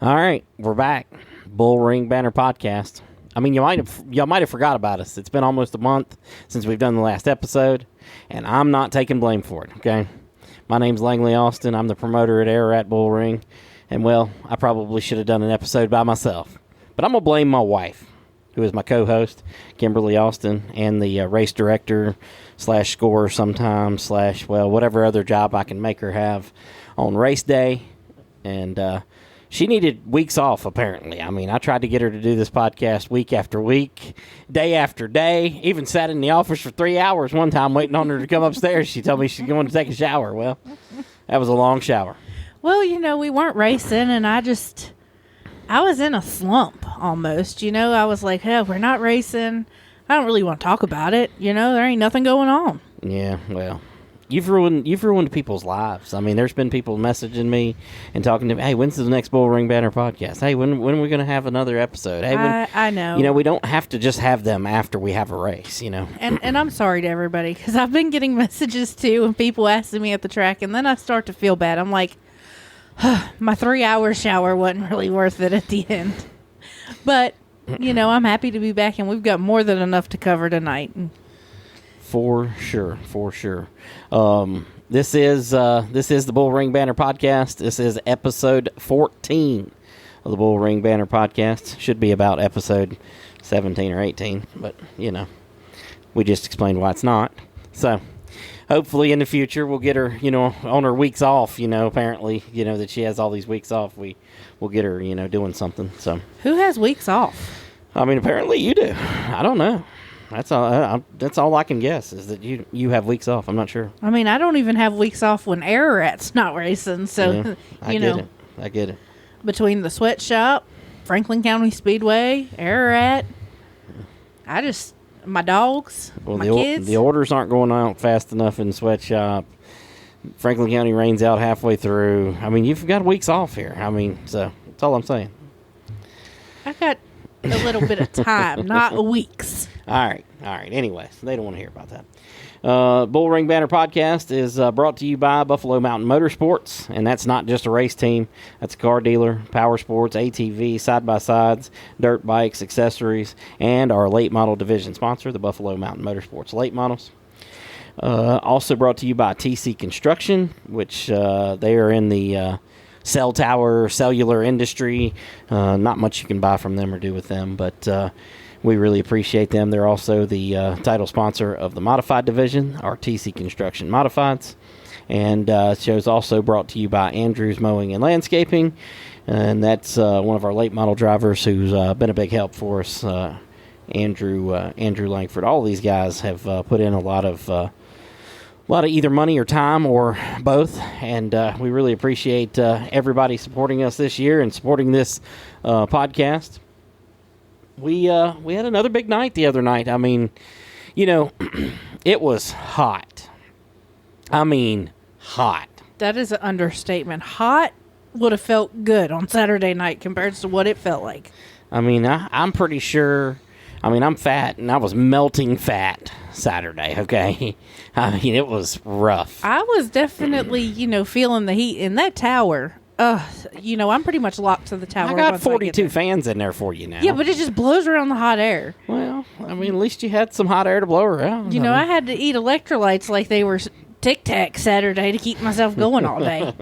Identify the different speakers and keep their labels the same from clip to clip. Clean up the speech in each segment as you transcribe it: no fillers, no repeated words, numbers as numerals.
Speaker 1: All right, we're back. BullRing Banter podcast. I mean, y'all might have forgot about us. It's been almost a month since we've done the last episode, and I'm not taking blame for it. Okay, my name's Langley Austin. I'm the promoter at Ararat BullRing, and well, I probably should have done an episode by myself, but I'm gonna blame my wife, who is my co-host, Kimberly Austin, and the race director / scorer sometimes / whatever other job I can make her have on race day, and she needed weeks off, apparently. I mean, I tried to get her to do this podcast week after week, day after day. Even sat in the office for 3 hours one time waiting on her to come upstairs. She told me she's going to take a shower. Well, that was a long shower.
Speaker 2: Well, we weren't racing, and I was in a slump almost. I was like, hey, we're not racing. I don't really want to talk about it. There ain't nothing going on.
Speaker 1: Yeah, well. You've ruined people's lives. I mean, there's been people messaging me and talking to me, hey, when's the next BullRing Banter podcast? Hey, when are we going to have another episode? Hey,
Speaker 2: I know.
Speaker 1: We don't have to just have them after we have a race,
Speaker 2: And I'm sorry to everybody, because I've been getting messages, too, and people asking me at the track, and then I start to feel bad. I'm like, my 3-hour shower wasn't really worth it at the end. But, I'm happy to be back, and we've got more than enough to cover tonight.
Speaker 1: For sure. This is the BullRing Banter podcast. This is episode 14 of the BullRing Banter podcast. Should be about episode 17 or 18, but we just explained why it's not. So hopefully in the future we'll get her, on her weeks off. Apparently, that she has all these weeks off. We'll get her, doing something. So
Speaker 2: who has weeks off?
Speaker 1: I mean, apparently you do. I don't know. That's all I can guess is that you have weeks off. I'm not sure.
Speaker 2: I mean, I don't even have weeks off when Ararat's not racing. So,
Speaker 1: yeah, I get it.
Speaker 2: Between the sweatshop, Franklin County Speedway, Ararat, my dogs, my kids.
Speaker 1: The orders aren't going out fast enough in the sweatshop. Franklin County rains out halfway through. I mean, you've got weeks off here. I mean, so that's all I'm saying.
Speaker 2: I got a little bit of time, not weeks.
Speaker 1: All right. Anyways, they don't want to hear about that. BullRing Banter podcast is brought to you by Buffalo Mountain Motorsports, and that's not just a race team. That's a car dealer, power sports, ATV, side-by-sides, dirt bikes, accessories, and our late model division sponsor, the Buffalo Mountain Motorsports late models. Also brought to you by TC Construction, which they are in the cell tower, cellular industry. Not much you can buy from them or do with them, but we really appreciate them. They're also the title sponsor of the Modified Division, our TC Construction Modifieds. And show's also brought to you by Andrew's Mowing and Landscaping. And that's one of our late model drivers who's been a big help for us, Andrew Langford. All of these guys have put in a lot of either money or time or both. And we really appreciate everybody supporting us this year and supporting this podcast. We had another big night the other night. I mean, it was hot. I mean, hot.
Speaker 2: That is an understatement. Hot would have felt good on Saturday night compared to what it felt like.
Speaker 1: I mean, I'm pretty sure. I mean, I'm fat, and I was melting fat Saturday, okay? I mean, it was rough.
Speaker 2: I was definitely, feeling the heat in that tower. I'm pretty much locked to the tower.
Speaker 1: I got 42 fans in there for you now.
Speaker 2: Yeah, but it just blows around the hot air.
Speaker 1: Well, I mean, at least you had some hot air to blow around.
Speaker 2: I had to eat electrolytes like they were Tic Tac Saturday to keep myself going all day.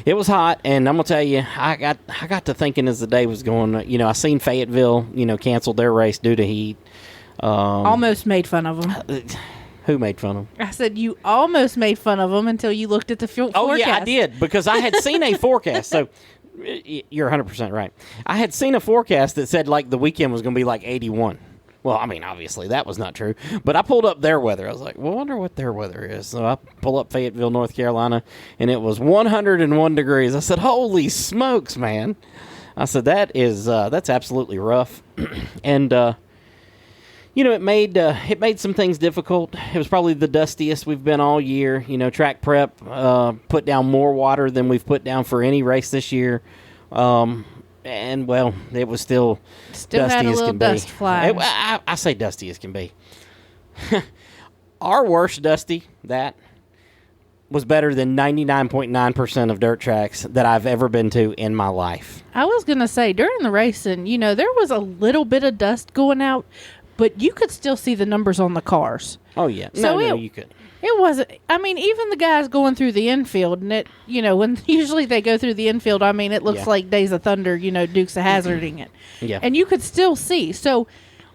Speaker 1: It was hot, and I'm gonna tell you, I got to thinking as the day was going. I seen Fayetteville, canceled their race due to heat.
Speaker 2: Almost made fun of them.
Speaker 1: Who made fun of them?
Speaker 2: I said you almost made fun of them until you looked at the forecast.
Speaker 1: Oh, yeah, I did, because I had seen a forecast. So you're 100% right. I had seen a forecast that said, the weekend was going to be 81. Well, I mean, obviously, that was not true. But I pulled up their weather. I was like, well, I wonder what their weather is. So I pull up Fayetteville, North Carolina, and it was 101 degrees. I said, holy smokes, man. I said, that's absolutely rough. And, it made some things difficult. It was probably the dustiest we've been all year. Track prep put down more water than we've put down for any race this year. And, well, it was still dusty
Speaker 2: had a
Speaker 1: as
Speaker 2: little
Speaker 1: can
Speaker 2: dust
Speaker 1: be.
Speaker 2: flying.
Speaker 1: I say dusty as can be. Our worst dusty, was better than 99.9% of dirt tracks that I've ever been to in my life.
Speaker 2: I was going to say, during the racing, there was a little bit of dust going out, but you could still see the numbers on the cars.
Speaker 1: Oh, yeah.
Speaker 2: So
Speaker 1: you could.
Speaker 2: It wasn't, even the guys going through the infield, and it, when usually they go through the infield, it looks like Days of Thunder, Dukes of Hazzarding it.
Speaker 1: Yeah.
Speaker 2: And you could still see. So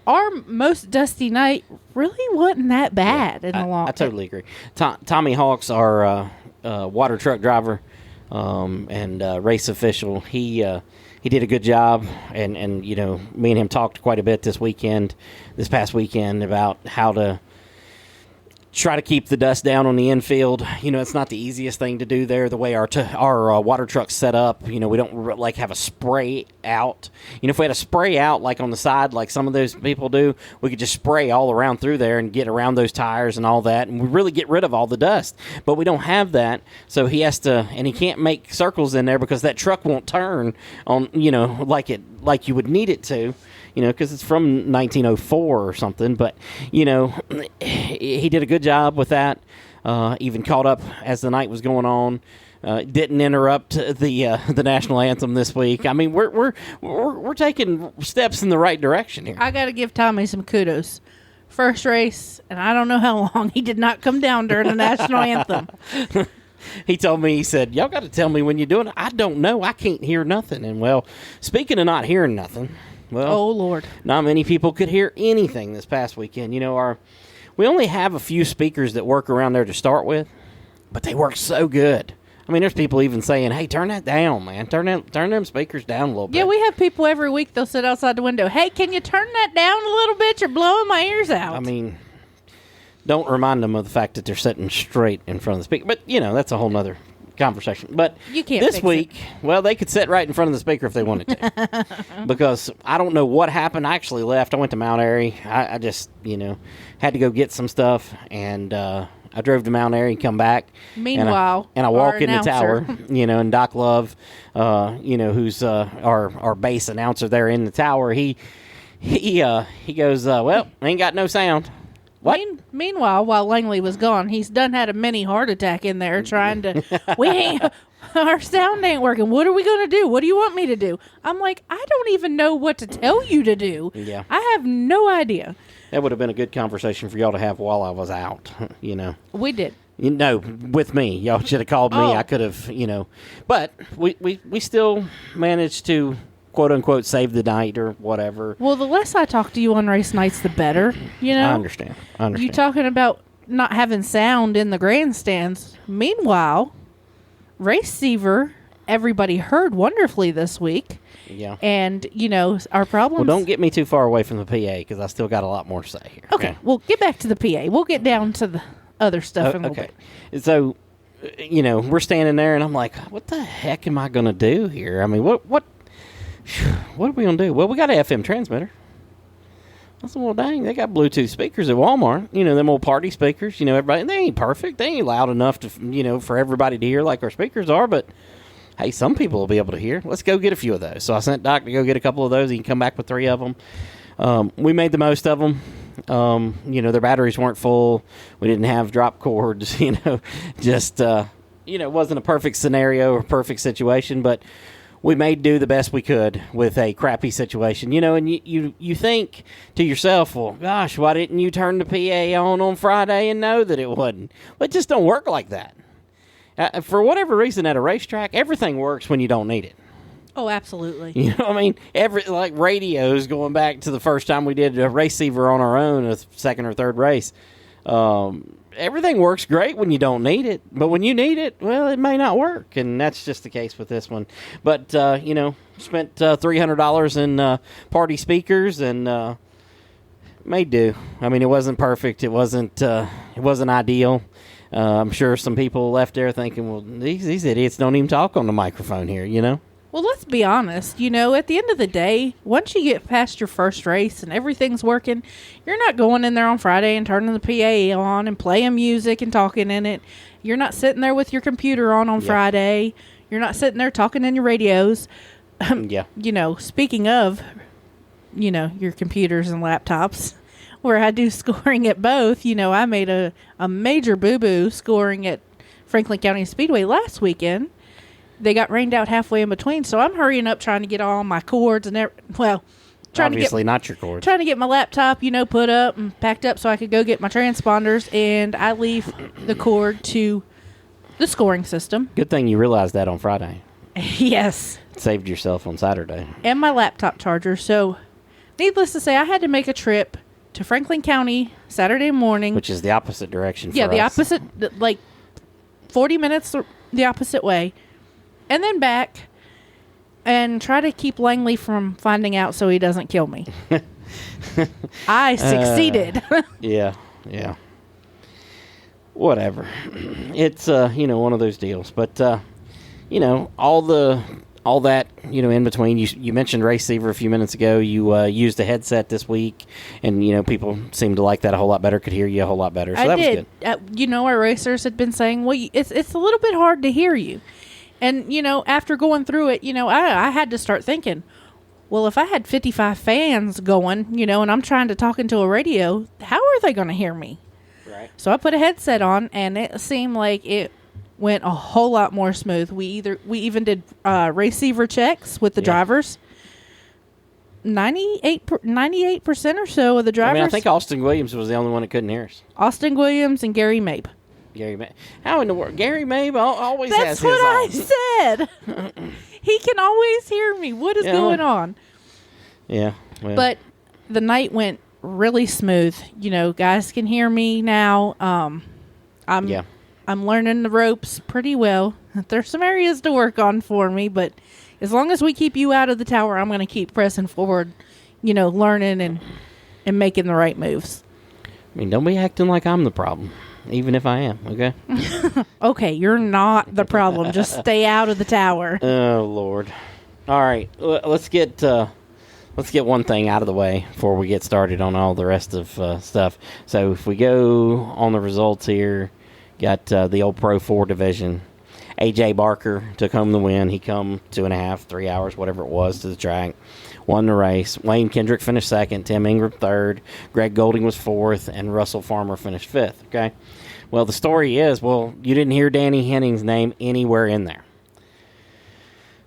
Speaker 2: our most dusty night really wasn't that bad in the long.
Speaker 1: I totally agree. Tommy Hawks, our water truck driver and race official, he did a good job, and me and him talked quite a bit this past weekend about how to try to keep the dust down on the infield. It's not the easiest thing to do there. The way our water truck's set up, we don't have a spray out. If we had a spray out like on the side, like some of those people do, we could just spray all around through there and get around those tires and all that, and we really get rid of all the dust. But we don't have that, so he has to, and he can't make circles in there because that truck won't turn on, like you would need it to. Because it's from 1904 or something. But, he did a good job with that. Even caught up as the night was going on. Didn't interrupt the national anthem this week. We're taking steps in the right direction here.
Speaker 2: I got to give Tommy some kudos. First race, and I don't know how long, he did not come down during the national anthem.
Speaker 1: He told me, he said, y'all got to tell me when you're doing it. I don't know. I can't hear nothing. And, well, speaking of not hearing nothing... Well,
Speaker 2: oh, Lord.
Speaker 1: Not many people could hear anything this past weekend. We only have a few speakers that work around there to start with, but they work so good. There's people even saying, hey, turn that down, man. Turn them speakers down a little bit.
Speaker 2: Yeah, we have people every week, they'll sit outside the window. Hey, can you turn that down a little bit? You're blowing my ears out.
Speaker 1: Don't remind them of the fact that they're sitting straight in front of the speaker. But, that's a whole nother conversation. But
Speaker 2: you can't
Speaker 1: this week, well, they could sit right in front of the speaker if they wanted to. Because I don't know what happened. I actually left. I went to Mount Airy. I just, had to go get some stuff, and I drove to Mount Airy and come back.
Speaker 2: Meanwhile,
Speaker 1: and I walk in the tower, and Doc Love, who's our base announcer there in the tower, he goes, well, ain't got no sound. What?
Speaker 2: Meanwhile, while Langley was gone, he's done had a mini heart attack in there trying to, our sound ain't working. What are we going to do? What do you want me to do? I'm like, I don't even know what to tell you to do.
Speaker 1: Yeah.
Speaker 2: I have no idea.
Speaker 1: That would have been a good conversation for y'all to have while I was out,
Speaker 2: We did.
Speaker 1: With me. Y'all should have called me.
Speaker 2: Oh.
Speaker 1: I could have, But we still managed to, quote-unquote, save the night or whatever.
Speaker 2: Well, the less I talk to you on race nights, the better,
Speaker 1: I understand.
Speaker 2: You talking about not having sound in the grandstands. Meanwhile, Receiver, everybody heard wonderfully this week.
Speaker 1: Yeah.
Speaker 2: And, our problems...
Speaker 1: Well, don't get me too far away from the PA, because I still got a lot more to say here.
Speaker 2: Okay, well, get back to the PA. We'll get down to the other stuff in a little bit.
Speaker 1: So, we're standing there, and I'm like, what the heck am I going to do here? What are we going to do? Well, we got an FM transmitter. I said, well, dang, they got Bluetooth speakers at Walmart. Them old party speakers. Everybody, they ain't perfect. They ain't loud enough to, for everybody to hear like our speakers are. But, hey, some people will be able to hear. Let's go get a few of those. So I sent Doc to go get a couple of those. He can come back with 3 of them. We made the most of them. Their batteries weren't full. We didn't have drop cords. Just, it wasn't a perfect scenario or perfect situation. But we made do the best we could with a crappy situation, and you think to yourself, well, gosh, why didn't you turn the PA on Friday and know that it wasn't? Well, it just don't work like that. For whatever reason at a racetrack, everything works when you don't need it.
Speaker 2: Oh, absolutely.
Speaker 1: Like radios, going back to the first time we did a receiver on our own, a second or third race. Everything works great when you don't need it, but when you need it, well, it may not work, and that's just the case with this one. But spent $300 in party speakers and made do. It wasn't perfect. It wasn't ideal. I'm sure some people left there thinking, well, these idiots don't even talk on the microphone here,
Speaker 2: Well, let's be honest. At the end of the day, once you get past your first race and everything's working, you're not going in there on Friday and turning the PA on and playing music and talking in it. You're not sitting there with your computer on Friday. You're not sitting there talking in your radios.
Speaker 1: Yeah.
Speaker 2: Speaking of, your computers and laptops, where I do scoring at both, I made a major boo-boo scoring at Franklin County Speedway last weekend. They got rained out halfway in between, so I'm hurrying up trying to get all my cords and
Speaker 1: obviously not your cords.
Speaker 2: Trying to get my laptop, put up and packed up so I could go get my transponders, and I leave the cord to the scoring system.
Speaker 1: Good thing you realized that on Friday.
Speaker 2: Yes.
Speaker 1: Saved yourself on Saturday.
Speaker 2: And my laptop charger. So, needless to say, I had to make a trip to Franklin County Saturday morning.
Speaker 1: Which is the opposite direction for
Speaker 2: us. The
Speaker 1: opposite,
Speaker 2: 40 minutes the opposite way. And then back and try to keep Langley from finding out so he doesn't kill me. I succeeded.
Speaker 1: Yeah. Whatever. It's, one of those deals. But, all that, in between. You mentioned Receiver a few minutes ago. You used a headset this week, and, people seemed to like that a whole lot better, could hear you a whole lot better. So that was good.
Speaker 2: Our racers had been saying, well, it's a little bit hard to hear you. And, after going through it, I had to start thinking, well, if I had 55 fans going, and I'm trying to talk into a radio, how are they going to hear me?
Speaker 1: Right.
Speaker 2: So I put a headset on, and it seemed like it went a whole lot more smooth. We even did receiver checks with the drivers. 98% or so of the drivers.
Speaker 1: I think Austin Williams was the only one that couldn't hear us.
Speaker 2: Austin Williams and Gary Mabe.
Speaker 1: How in the world? Gary Mabe always has his
Speaker 2: on. That's what I said. He can always hear me. What is going on?
Speaker 1: Yeah. Well.
Speaker 2: But the night went really smooth. Guys can hear me now. I'm learning the ropes pretty well. There's some areas to work on for me, but as long as we keep you out of the tower, I'm going to keep pressing forward, learning and making the right moves.
Speaker 1: Don't be acting like I'm the problem, even if I am, okay?
Speaker 2: Okay, you're not the problem. Just stay out of the tower.
Speaker 1: Oh, Lord. All right, let's get one thing out of the way before we get started on all the rest of stuff. So if we go on the results here, got the old Pro 4 division. A.J. Barker took home the win. He come 2.5, 3 hours, whatever it was, to the track. Won the race. Wayne Kendrick finished second. Tim Ingram third. Greg Golding was fourth. And Russell Farmer finished fifth. Okay? Well, the story is, you didn't hear Danny Henning's name anywhere in there.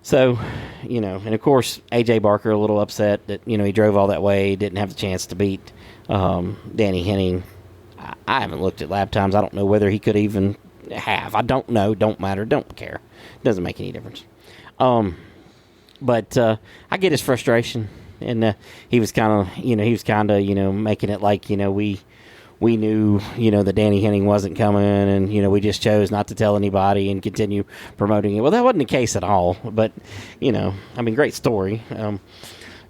Speaker 1: So, and of course, A.J. Barker a little upset that, he drove all that way, didn't have the chance to beat Danny Henning. I haven't looked at lap times. I don't know whether he could even have. I don't know. Don't matter. Don't care. Doesn't make any difference. But I get his frustration, and he was kind of, making it like, we knew, that Danny Henning wasn't coming, and, we just chose not to tell anybody and continue promoting it. Well, that wasn't the case at all, but, great story. And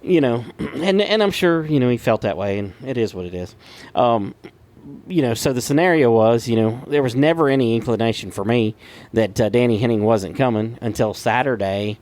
Speaker 1: I'm sure, he felt that way, and it is what it is. So the scenario was, there was never any inclination for me that Danny Henning wasn't coming until Saturday.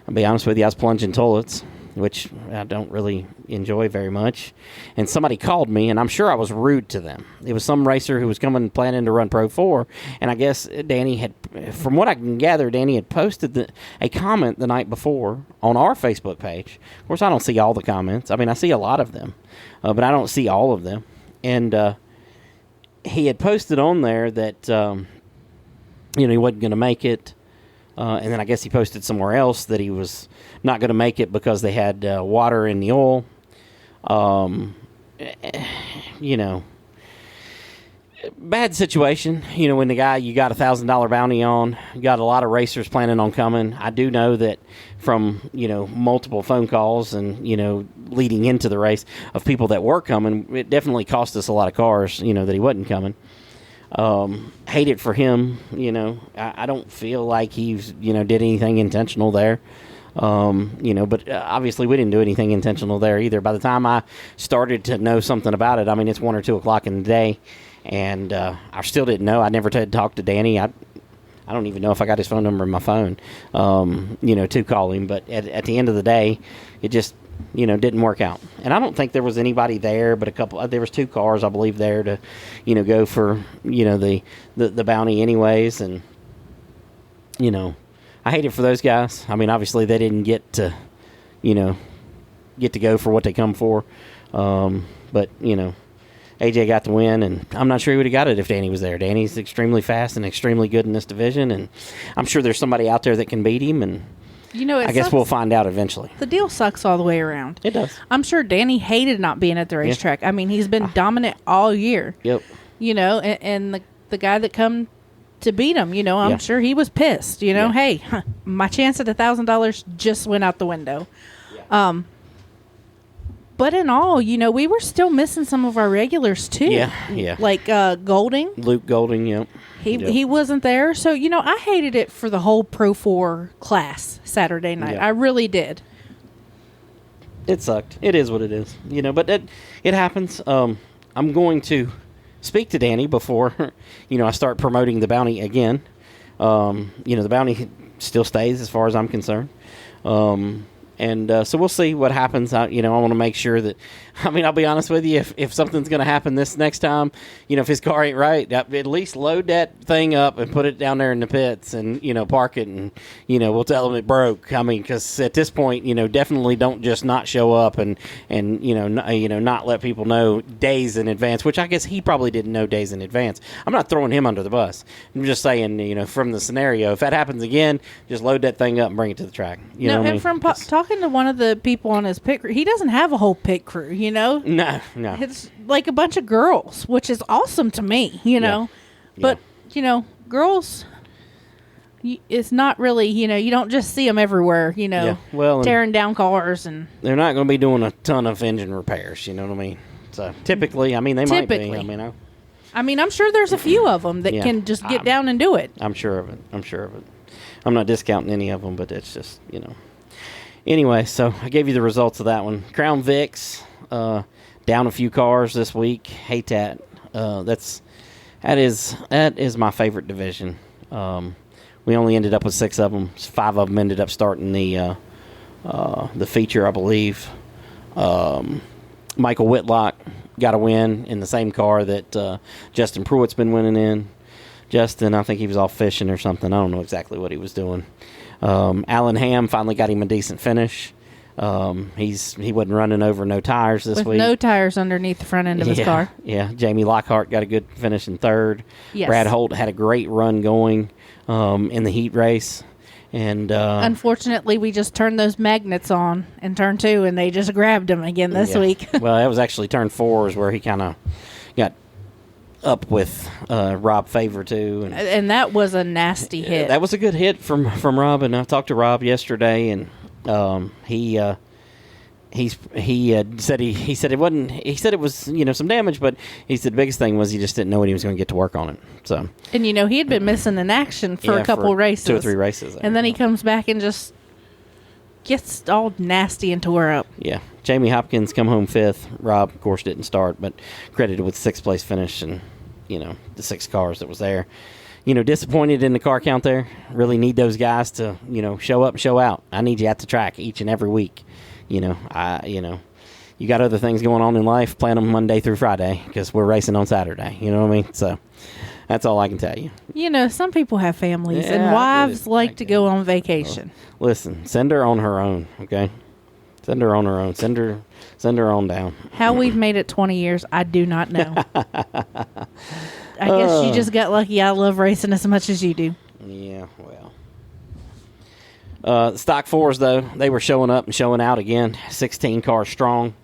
Speaker 1: I'll be honest with you, I was plunging toilets, which I don't really enjoy very much. And somebody called me, and I'm sure I was rude to them. It was some racer who was planning to run Pro 4, and I guess Danny had, from what I can gather, Danny had posted a comment the night before on our Facebook page. Of course, I don't see all the comments. I see a lot of them, but I don't see all of them. And he had posted on there that, he wasn't going to make it. And then I guess he posted somewhere else that he was not going to make it because they had water in the oil. Bad situation. When the guy you got $1,000 bounty on, you got a lot of racers planning on coming. I do know that from, multiple phone calls and, leading into the race of people that were coming, it definitely cost us a lot of cars, that he wasn't coming. Hate it for him. I don't feel like he's, did anything intentional there. But obviously we didn't do anything intentional there either. By the time I started to know something about it, it's 1 or 2 o'clock in the day. And I still didn't know. I never talked to Danny. I don't even know if I got his phone number in my phone, to call him. But at the end of the day, it just, didn't work out. And I don't think there was anybody there, but there was 2 cars, I believe, there to, go for, the bounty anyways. And, I hate it for those guys. Obviously they didn't get to go for what they come for. But, AJ got the win, and I'm not sure he would have got it if Danny was there. Danny's extremely fast and extremely good in this division, and I'm sure there's somebody out there that can beat him, and I guess we'll find out eventually.
Speaker 2: The deal sucks all the way around.
Speaker 1: It does.
Speaker 2: I'm sure Danny hated not being at the racetrack. I mean, he's been dominant all year.
Speaker 1: Yep.
Speaker 2: And the guy that come to beat him, I'm sure he was pissed. Hey, my chance at $1,000 just went out the window. Yeah. But in all, we were still missing some of our regulars too.
Speaker 1: Yeah.
Speaker 2: Like Golding.
Speaker 1: Luke Golding, yep.
Speaker 2: He wasn't there. So, I hated it for the whole Pro 4 class Saturday night.
Speaker 1: Yeah.
Speaker 2: I really did.
Speaker 1: It sucked. It is what it is. But it happens. I'm going to speak to Danny before, I start promoting the bounty again. The bounty still stays as far as I'm concerned. And so we'll see what happens. I want to make sure that, I'll be honest with you, if something's going to happen this next time, if his car ain't right, at least load that thing up and put it down there in the pits and, park it and, we'll tell him it broke. Because at this point, definitely don't just not show up and not let people know days in advance, which I guess he probably didn't know days in advance. I'm not throwing him under the bus. I'm just saying, from the scenario, if that happens again, just load that thing up and bring it to the track.
Speaker 2: From talking to one of the people on his pit crew, he doesn't have a whole pit crew, No. It's like a bunch of girls, which is awesome to me,
Speaker 1: Yeah.
Speaker 2: But, girls, it's not really, you don't just see them everywhere, tearing down cars. And
Speaker 1: they're not going to be doing a ton of engine repairs, you know what I mean? So typically, they might be.
Speaker 2: I'm sure there's a few of them that can just get down and do it.
Speaker 1: I'm sure of it. I'm not discounting any of them, but it's just, Anyway, so I gave you the results of that one. Crown Vic's down a few cars this week. Hate that. That is my favorite division. We only ended up with 6 of them. 5 of them ended up starting the feature, I believe. Michael Whitlock got a win in the same car that Justin Pruitt's been winning in. Justin, I think he was off fishing or something. I don't know exactly what he was doing. Alan Ham finally got him a decent finish. He wasn't running over no tires this week.
Speaker 2: With no tires underneath the front end of his car.
Speaker 1: Yeah, Jamie Lockhart got a good finish in 3rd.
Speaker 2: Yes.
Speaker 1: Brad Holt had a great run going in the heat race. And
Speaker 2: unfortunately, we just turned those magnets on in turn 2, and they just grabbed him again this week.
Speaker 1: Well, that was actually turn 4 is where he kind of got up with Rob Favor too,
Speaker 2: and that was a nasty hit.
Speaker 1: That was a good hit from Rob, and I talked to Rob yesterday, and he said it wasn't. He said it was some damage, but he said the biggest thing was he just didn't know when he was going to get to work on it. So
Speaker 2: and he had been missing in action for a couple races,
Speaker 1: 2 or 3 races,
Speaker 2: and then he comes back and just gets all nasty and tore up.
Speaker 1: Yeah. Jamie Hopkins come home 5th. Rob, of course, didn't start, but credited with 6th place finish and, the 6 cars that was there. Disappointed in the car count there. Really need those guys to, show up and show out. I need you at the track each and every week. You got other things going on in life. Plan them Monday through Friday because we're racing on Saturday. You know what I mean? So that's all I can tell you.
Speaker 2: Some people have families and wives like to go on vacation.
Speaker 1: Listen, send her on her own, okay? Send her on her own. Send her on down.
Speaker 2: How we've made it 20 years, I do not know. I guess you just got lucky. I love racing as much as you do.
Speaker 1: Yeah, well. Stock 4s, though, they were showing up and showing out again. 16 cars strong.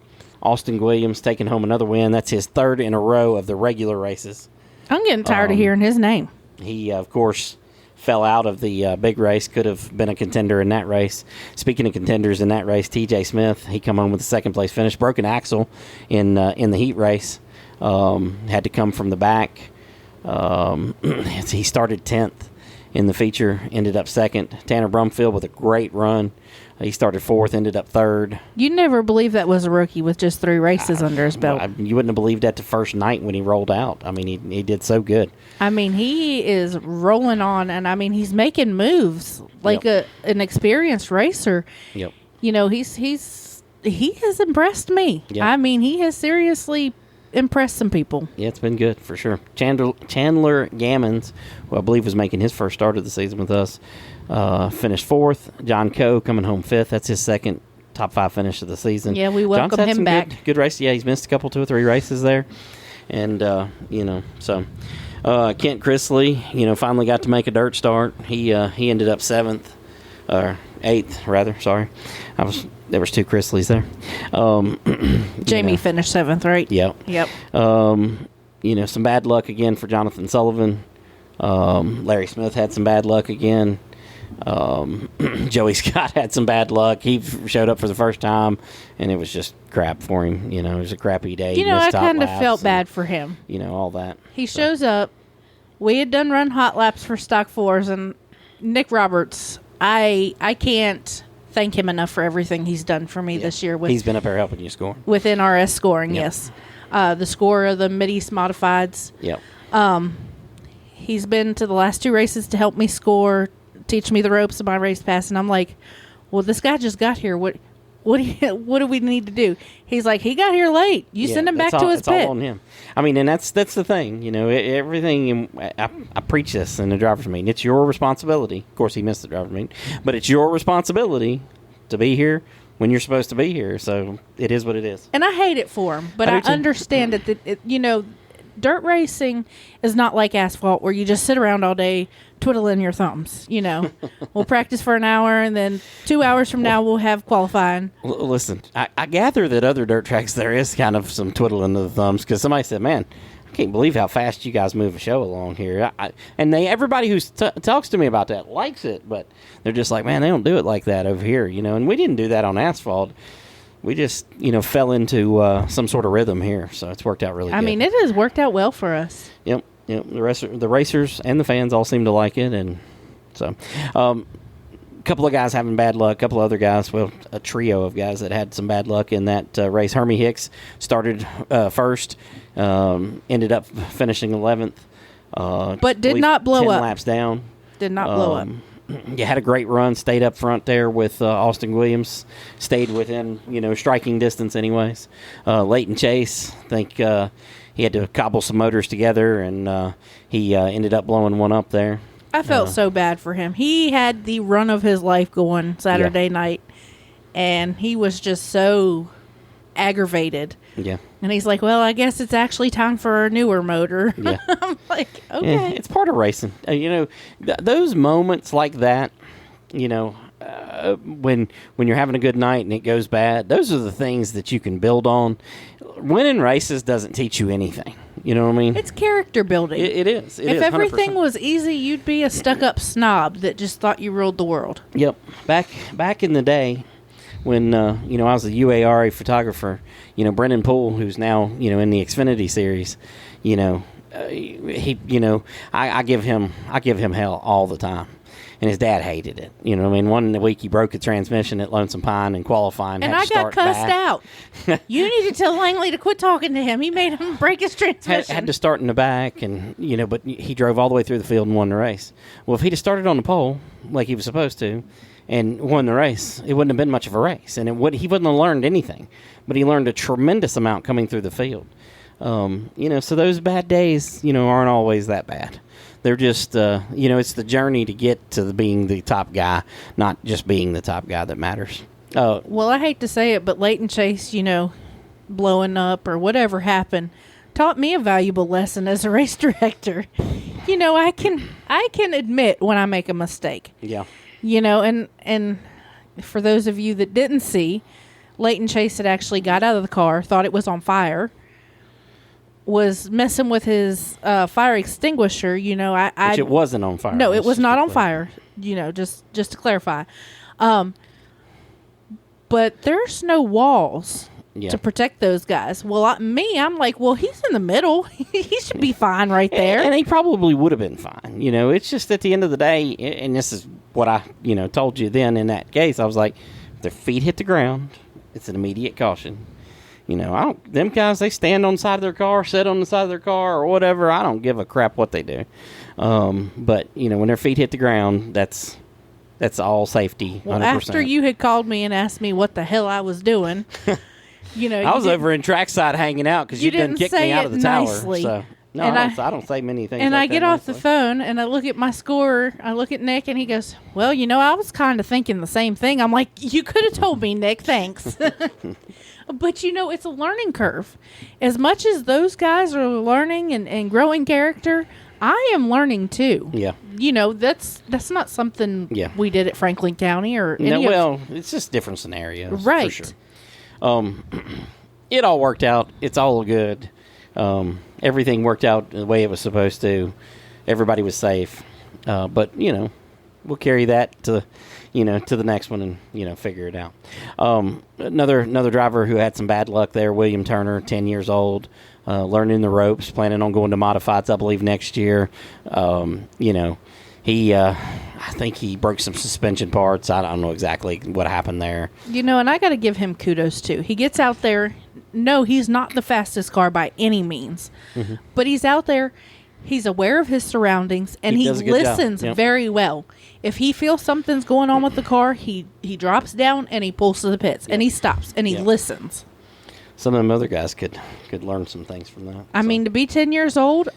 Speaker 1: Austin Williams taking home another win. That's his 3rd in a row of the regular races.
Speaker 2: I'm getting tired of hearing his name.
Speaker 1: He, of course, fell out of the big race. Could have been a contender in that race. Speaking of contenders in that race, T.J. Smith, he come home with a 2nd place finish. Broken axle in the heat race. Had to come from the back. He started 10th in the feature, ended up 2nd. Tanner Brumfield with a great run. He started 4th, ended up 3rd.
Speaker 2: You'd never believe that was a rookie with just 3 races under his belt.
Speaker 1: You wouldn't have believed that the first night when he rolled out. He did so good.
Speaker 2: He is rolling on, and he's making moves like an experienced racer.
Speaker 1: Yep.
Speaker 2: He has impressed me.
Speaker 1: Yep.
Speaker 2: He has seriously impressed some people.
Speaker 1: Yeah, it's been good for sure. Chandler Gammons, who I believe was making his first start of the season with us, finished 4th. John Coe coming home 5th. That's his 2nd top 5 finish of the season.
Speaker 2: Yeah, we welcome him back.
Speaker 1: Good race. Yeah, he's missed a couple, 2 or 3 races there. And, so Kent Chrisley, finally got to make a dirt start. He ended up 7th, or 8th, rather, sorry. There was 2 Chrisleys there.
Speaker 2: Jamie finished 7th, right?
Speaker 1: Yep. Some bad luck again for Jonathan Sullivan. Larry Smith had some bad luck again. Joey Scott had some bad luck. He showed up for the first time, and it was just crap for him. It was a crappy day.
Speaker 2: I kind of felt bad for him.
Speaker 1: All that.
Speaker 2: He shows up. We had done run hot laps for Stock 4s, and Nick Roberts, I can't thank him enough for everything he's done for me this year.
Speaker 1: He's been up there helping you score.
Speaker 2: With NRS scoring, yes. The score of the Mid-East Modifieds.
Speaker 1: Yep.
Speaker 2: He's been to the last 2 races to help me score, teach me the ropes of my race pass, and I'm like, well, this guy just got here. What do we need to do? He's like, he got here late. You send him back to his pit.
Speaker 1: It's all on him. I mean, and that's the thing. Everything. I preach this in the driver's meeting. It's your responsibility. Of course, he missed the driver's meeting, but it's your responsibility to be here when you're supposed to be here. So it is what it is.
Speaker 2: And I hate it for him, but I understand that dirt racing is not like asphalt where you just sit around all day twiddling your thumbs. We'll practice for an hour, and then 2 hours from now we'll have qualifying.
Speaker 1: Listen, I gather that other dirt tracks there is kind of some twiddling of the thumbs, because somebody said, man, I can't believe how fast you guys move a show along here. And everybody who talks to me about that likes it, but they're just like, man, they don't do it like that over here. And we didn't do that on asphalt. We just, fell into some sort of rhythm here, so it's worked out really good.
Speaker 2: I mean, it has worked out well for us.
Speaker 1: Yep. The racers and the fans all seem to like it, and so a couple of guys having bad luck, a couple of other guys, a trio of guys that had some bad luck in that race. Hermie Hicks started first, ended up finishing 11th,
Speaker 2: but did not blow
Speaker 1: 10
Speaker 2: up.
Speaker 1: Laps down.
Speaker 2: Did not blow up.
Speaker 1: You had a great run, stayed up front there with Austin Williams, stayed within, striking distance anyways. Leighton Chase, I think he had to cobble some motors together, and he ended up blowing one up there.
Speaker 2: I felt so bad for him. He had the run of his life going Saturday night, and he was just so aggravated.
Speaker 1: Yeah.
Speaker 2: And he's like, well, I guess it's actually time for a newer motor.
Speaker 1: Yeah.
Speaker 2: I'm like, okay.
Speaker 1: Yeah, it's part of racing. Those moments like that, when you're having a good night and it goes bad, those are the things that you can build on. Winning races doesn't teach you anything. You know what I mean?
Speaker 2: It's character building.
Speaker 1: It is.
Speaker 2: If everything was easy, you'd be a stuck-up snob that just thought you ruled the world.
Speaker 1: Yep. Back in the day, when I was a UARA photographer, Brendan Poole, who's now in the Xfinity series, I give him hell all the time, and his dad hated it. One week he broke a transmission at Lonesome Pine in qualifying,
Speaker 2: and I got cussed out. You need to tell Langley to quit talking to him. He made him break his transmission.
Speaker 1: Had to start in the back, and but he drove all the way through the field and won the race. Well, if he'd have started on the pole like he was supposed to, and won the race, it wouldn't have been much of a race, and he wouldn't have learned anything, but he learned a tremendous amount coming through the field. So those bad days, aren't always that bad. They're just, it's the journey to get to being the top guy, not just being the top guy that matters.
Speaker 2: Well, I hate to say it, but Leighton Chase, blowing up or whatever happened, taught me a valuable lesson as a race director. I can admit when I make a mistake.
Speaker 1: Yeah.
Speaker 2: And for those of you that didn't see, Leighton Chase had actually got out of the car, thought it was on fire, was messing with his fire extinguisher. Which
Speaker 1: it wasn't on fire.
Speaker 2: No, it was not on fire. Just to clarify. But there's no walls to protect those guys. Well, I'm like, well, he's in the middle. He should be fine right there.
Speaker 1: And he probably would have been fine. It's just at the end of the day, and this is what I, told you then in that case. I was like, if their feet hit the ground, it's an immediate caution. Them guys, they stand on the side of their car, sit on the side of their car, or whatever. I don't give a crap what they do. But, when their feet hit the ground, that's all safety, 100%.
Speaker 2: Well, after you had called me and asked me what the hell I was doing,
Speaker 1: I was over in trackside hanging out because you didn't kick me out of the tower. So, No, I don't say many things.
Speaker 2: And
Speaker 1: like
Speaker 2: I get off the phone and I look at my score. I look at Nick and he goes, "Well, I was kind of thinking the same thing." I'm like, "You could have told me, Nick. Thanks." But it's a learning curve. As much as those guys are learning and growing character, I am learning too.
Speaker 1: Yeah.
Speaker 2: That's not something we did at Franklin County or any
Speaker 1: it's just different scenarios.
Speaker 2: Right.
Speaker 1: For sure. It all worked out. It's all good. Everything worked out the way it was supposed to. Everybody was safe. But, we'll carry that to the next one and, figure it out. Another driver who had some bad luck there, William Turner, 10 years old, learning the ropes, planning on going to modifieds, I believe, next year. He, I think he broke some suspension parts. I don't know exactly what happened there.
Speaker 2: And I got to give him kudos, too. He gets out there. No, he's not the fastest car by any means. Mm-hmm. But he's out there. He's aware of his surroundings, and he listens very well. If he feels something's going on with the car, he drops down and he pulls to the pits, and he stops, and he listens.
Speaker 1: Some of them other guys could learn some things from that.
Speaker 2: I mean, to be 10 years old,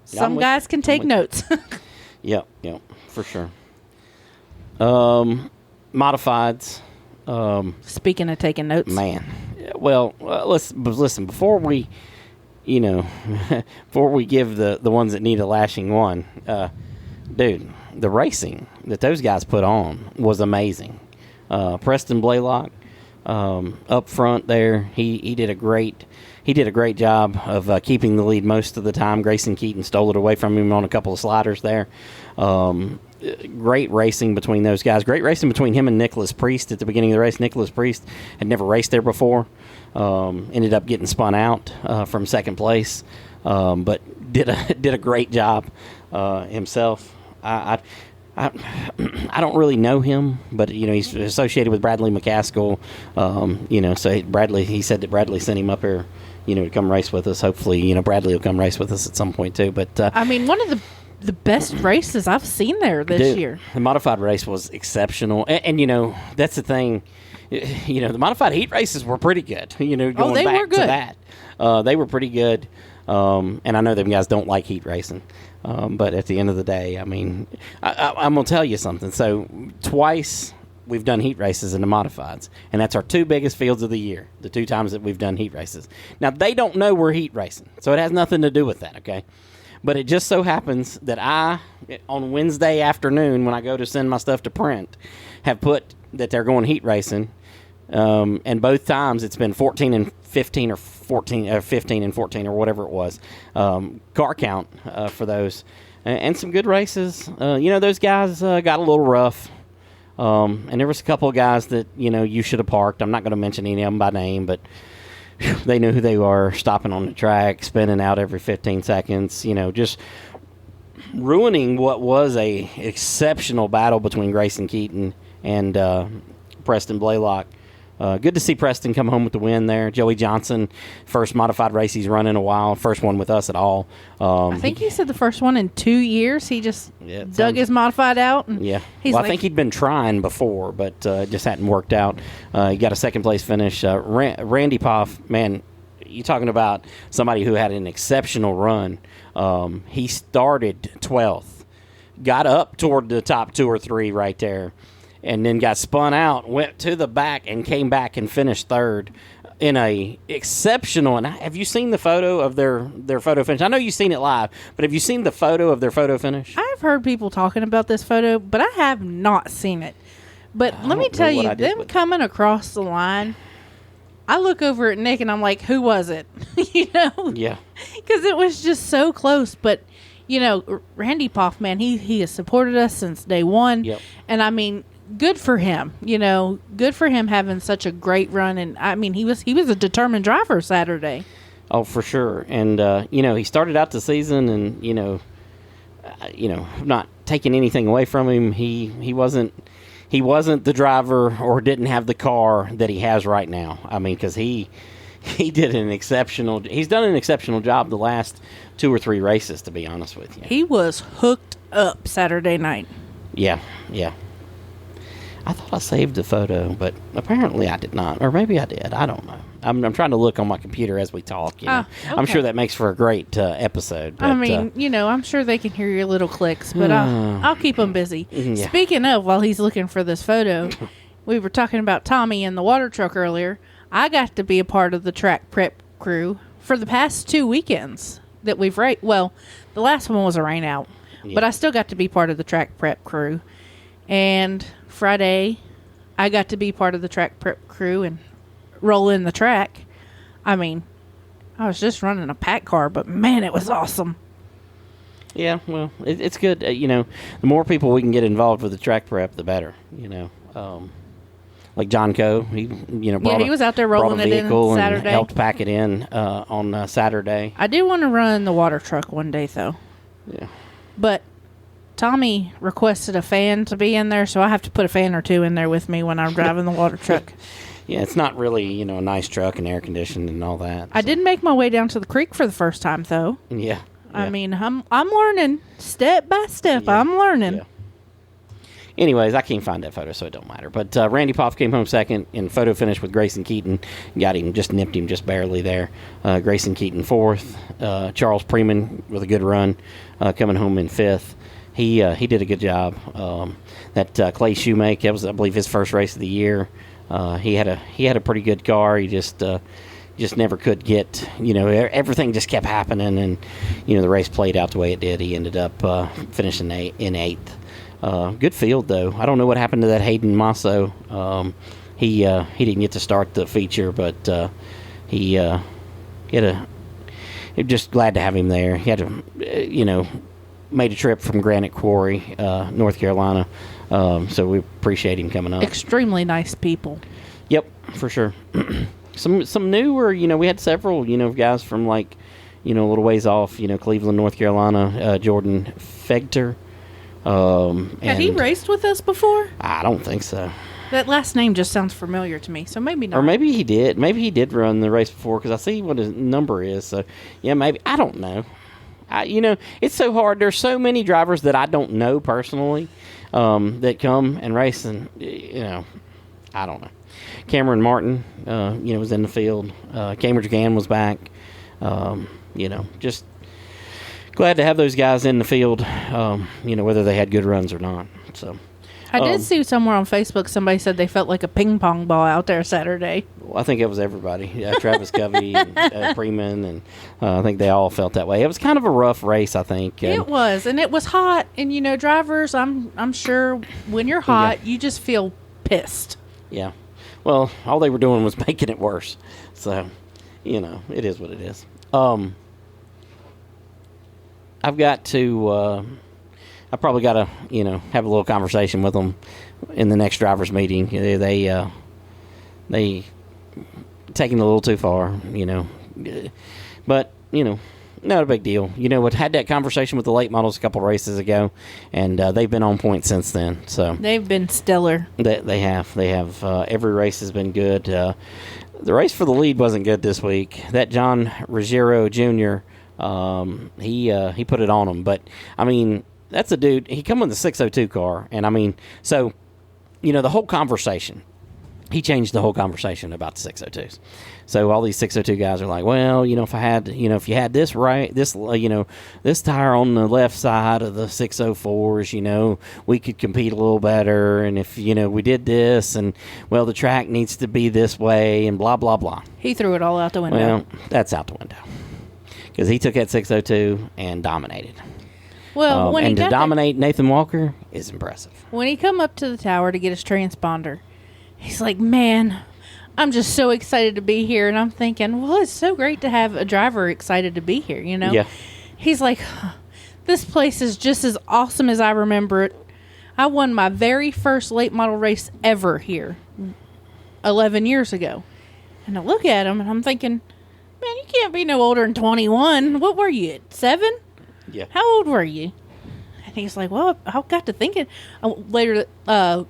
Speaker 2: some guys can take notes.
Speaker 1: Yep, for sure. Modifieds.
Speaker 2: Speaking of taking notes.
Speaker 1: Man. Well, listen, before we, before we give the ones that need a lashing one, dude, the racing that those guys put on was amazing. Preston Blaylock, up front there, he did a great job of keeping the lead most of the time. Grayson Keaton stole it away from him on a couple of sliders there. Great racing between those guys. Great racing between him and Nicholas Priest at the beginning of the race. Nicholas Priest had never raced there before. Ended up getting spun out from second place, but did a great job himself. I don't really know him, but he's associated with Bradley McCaskill. So he said that Bradley sent him up here, to come race with us. Hopefully, Bradley will come race with us at some point too. But
Speaker 2: one of the best races I've seen there this year. The
Speaker 1: modified race was exceptional, and that's the thing. The modified heat races were pretty good. Going
Speaker 2: they
Speaker 1: back
Speaker 2: were good.
Speaker 1: To that, they were pretty good. And I know them guys don't like heat racing, but at the end of the day, I mean, I'm gonna tell you something. So twice we've done heat races in the modifieds, and that's our two biggest fields of the year. The two times that we've done heat races. Now they don't know we're heat racing, so it has nothing to do with that. Okay. But it just so happens that on Wednesday afternoon, when I go to send my stuff to print, have put that they're going heat racing. And both times it's been 14 and 15 or 15 and 14 or whatever it was. Car count for those. And some good races. Those guys got a little rough. And there was a couple of guys that, you should have parked. I'm not going to mention any of them by name, but they knew who they were, stopping on the track, spinning out every 15 seconds, just ruining what was a exceptional battle between Grayson Keaton and Preston Blaylock. Good to see Preston come home with the win there. Joey Johnson, first modified race he's run in a while, first one with us at all.
Speaker 2: I think he said the first one in 2 years. He just dug his modified out. And
Speaker 1: I think he'd been trying before, but it just hadn't worked out. He got a second place finish. Randy Poff, man, you talking about somebody who had an exceptional run. He started 12th, got up toward the top 2 or 3 right there, and then got spun out, went to the back, and came back and finished third in a exceptional. And have you seen the photo of their photo finish? I know you've seen it live, but have you seen the photo of their photo finish?
Speaker 2: I've heard people talking about this photo, but I have not seen it. But let me tell you, them coming across the line, I look over at Nick and I'm like, who was it?
Speaker 1: Yeah.
Speaker 2: Because it was just so close. But, Randy Poff, man, he has supported us since day one.
Speaker 1: Yep.
Speaker 2: And, I mean, good for him, good for him having such a great run. And I mean, he was a determined driver Saturday.
Speaker 1: Oh, for sure. And, he started out the season and, not taking anything away from him. He wasn't the driver or didn't have the car that he has right now. I mean, cause he's done an exceptional job the last 2 or 3 races, to be honest with you.
Speaker 2: He was hooked up Saturday night.
Speaker 1: Yeah. I thought I saved the photo, but apparently I did not. Or maybe I did. I don't know. I'm trying to look on my computer as we talk. You know?
Speaker 2: Okay.
Speaker 1: I'm sure that makes for a great episode. But,
Speaker 2: I mean, I'm sure they can hear your little clicks, but I'll keep them busy.
Speaker 1: Yeah.
Speaker 2: Speaking of, while he's looking for this photo, we were talking about Tommy and the water truck earlier. I got to be a part of the track prep crew for the past 2 weekends that we've raced. Well, the last one was a rain out, but I still got to be part of the track prep crew. And Friday, I got to be part of the track prep crew and roll in the track. I mean, I was just running a pack car, but man, it was awesome.
Speaker 1: Yeah, well, it's good. The more people we can get involved with the track prep, the better. Like John Coe, he
Speaker 2: he was out there rolling it in Saturday.
Speaker 1: And helped pack it in on Saturday.
Speaker 2: I do want to run the water truck one day, though.
Speaker 1: Yeah,
Speaker 2: but Tommy requested a fan to be in there, so I have to put a fan or two in there with me when I'm driving the water truck.
Speaker 1: Yeah, it's not really, a nice truck and air conditioned and all that.
Speaker 2: I did make my way down to the creek for the first time, though.
Speaker 1: Yeah.
Speaker 2: I mean, I'm learning step by step.
Speaker 1: Yeah.
Speaker 2: I'm learning.
Speaker 1: Yeah. Anyways, I can't find that photo, so it don't matter. But Randy Poff came home second in photo finish with Grayson Keaton. Nipped him just barely there. Grayson Keaton fourth. Charles Preeman with a good run, coming home in fifth. He did a good job. That Clay Shoemake, that was, I believe, his first race of the year. He had a pretty good car. He just never could get, everything just kept happening, and the race played out the way it did. He ended up finishing in eighth. Good field though. I don't know what happened to that Hayden Masso. He didn't get to start the feature, but he just glad to have him there. He had to, made a trip from Granite Quarry, North Carolina. So we appreciate him coming up.
Speaker 2: Extremely nice people.
Speaker 1: Yep, for sure. Some newer, we had several, guys from a little ways off, Cleveland, North Carolina, Jordan Fegter.
Speaker 2: Had he raced with us before?
Speaker 1: I don't think so.
Speaker 2: That last name just sounds familiar to me, so maybe not.
Speaker 1: Or maybe he did. Maybe he did run the race before, because I see what his number is. So, yeah, maybe. I don't know. It's so hard. There's so many drivers that I don't know personally that come and race, and, I don't know. Cameron Martin, was in the field. Cambridge Gann was back. Just glad to have those guys in the field, whether they had good runs or not. So
Speaker 2: I did see somewhere on Facebook somebody said they felt like a ping pong ball out there Saturday.
Speaker 1: Well, I think it was everybody. Travis Covey and Freeman, and I think they all felt that way. It was kind of a rough race, I think.
Speaker 2: It was, and it was hot. And drivers, I'm sure when you're hot, you just feel pissed.
Speaker 1: Yeah. Well, all they were doing was making it worse. So, it is what it is. I've got to, I probably got to, have a little conversation with them in the next drivers meeting. They taking it a little too far, but, not a big deal. What, had that conversation with the late models a couple races ago, and they've been on point since then. So
Speaker 2: they've been stellar.
Speaker 1: They have. Every race has been good. The race for the lead wasn't good this week. That John Ruggiero Jr., he put it on him. But, I mean, that's a dude. He come with the 602 car. And, so, the whole conversation, he changed the whole conversation about the 602s. So all these 602 guys are like, well, if I had, if you had this this tire on the left side of the 604s, we could compete a little better. And if, we did this, and, well, the track needs to be this way, and blah, blah, blah.
Speaker 2: He threw it all out the window.
Speaker 1: Well, that's out the window. Because he took that 602 and dominated.
Speaker 2: Well,
Speaker 1: and to dominate Nathan Walker is impressive.
Speaker 2: When he come up to the tower to get his transponder, he's like, man, I'm just so excited to be here. And I'm thinking, well, it's so great to have a driver excited to be here,
Speaker 1: Yeah.
Speaker 2: He's like, this place is just as awesome as I remember it. I won my very first late model race ever here 11 years ago. And I look at him and I'm thinking, man, you can't be no older than 21. What were you, at 7?
Speaker 1: Yeah.
Speaker 2: How old were you? And he's like, well, I got to thinking. Later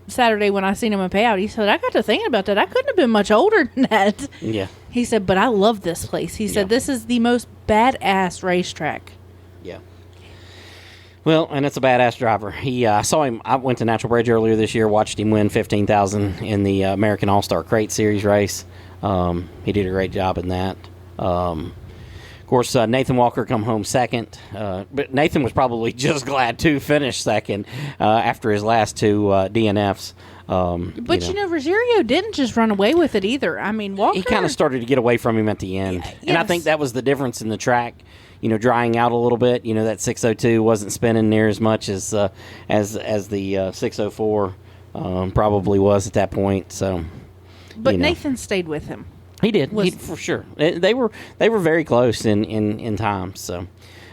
Speaker 2: Saturday when I seen him in payout, he said, I got to thinking about that. I couldn't have been much older than that.
Speaker 1: Yeah.
Speaker 2: He said, but I love this place. He said, this is the most badass racetrack.
Speaker 1: Yeah. Well, and it's a badass driver. I saw him. I went to Natural Bridge earlier this year, watched him win 15,000 in the American All-Star Crate Series race. He did a great job in that. Of course, Nathan Walker come home second, but Nathan was probably just glad to finish second after his last two DNFs.
Speaker 2: But Rosario didn't just run away with it either. I mean, Walker,
Speaker 1: he kind of started to get away from him at the end, and I think that was the difference in the track. Drying out a little bit. That 602 wasn't spinning near as much as the 604 probably was at that point. So,
Speaker 2: but Nathan stayed with him.
Speaker 1: He did, for sure. They were very close in time. So,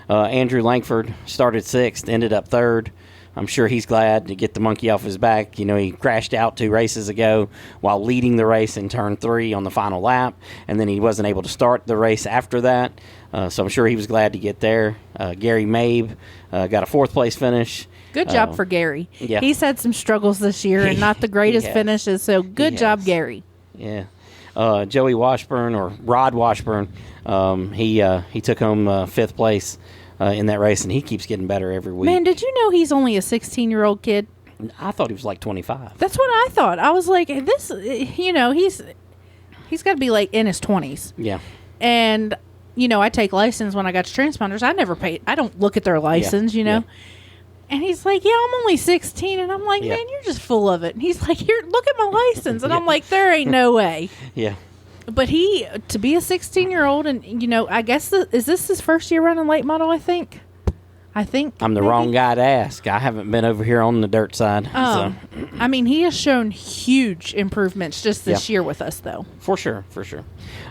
Speaker 1: Andrew Langford started sixth, ended up third. I'm sure he's glad to get the monkey off his back. He crashed out 2 races ago while leading the race in turn 3 on the final lap, and then he wasn't able to start the race after that. So I'm sure he was glad to get there. Gary Mabe got a 4th place finish.
Speaker 2: Good job for Gary.
Speaker 1: Yeah.
Speaker 2: He's had some struggles this year and not the greatest finishes, so good job, Gary.
Speaker 1: Yeah. Joey Washburn, or Rod Washburn, he took home 5th place in that race, and he keeps getting better every week.
Speaker 2: Man, did you know he's only a 16-year-old kid?
Speaker 1: I thought he was like 25.
Speaker 2: That's what I thought. I was like, this, he's got to be like in his 20s.
Speaker 1: Yeah.
Speaker 2: And, I take license when I got to transponders. I never pay. I don't look at their license, Yeah. And he's like, yeah, I'm only 16. And I'm like, man, you're just full of it. And he's like, here, look at my license. And I'm like, there ain't no way.
Speaker 1: Yeah.
Speaker 2: But to be a 16-year-old, and, I guess, is this his first year running late model, I think? I'm
Speaker 1: the wrong guy to ask. I haven't been over here on the dirt side. So.
Speaker 2: I mean, he has shown huge improvements just this year with us, though.
Speaker 1: For sure.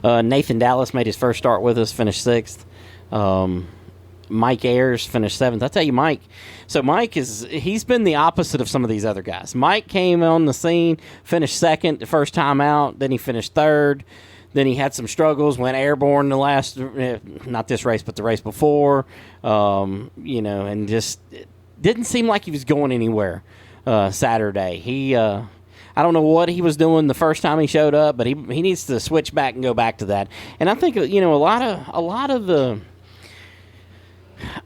Speaker 1: Nathan Dallas made his first start with us, finished 6th. Mike Ayers finished 7th. I'll tell you, Mike. So Mike he's been the opposite of some of these other guys. Mike came on the scene, finished 2nd the first time out, then he finished 3rd. Then he had some struggles, went airborne the last, not this race, but the race before, and just didn't seem like he was going anywhere Saturday. I don't know what he was doing the first time he showed up, but he needs to switch back and go back to that. And I think,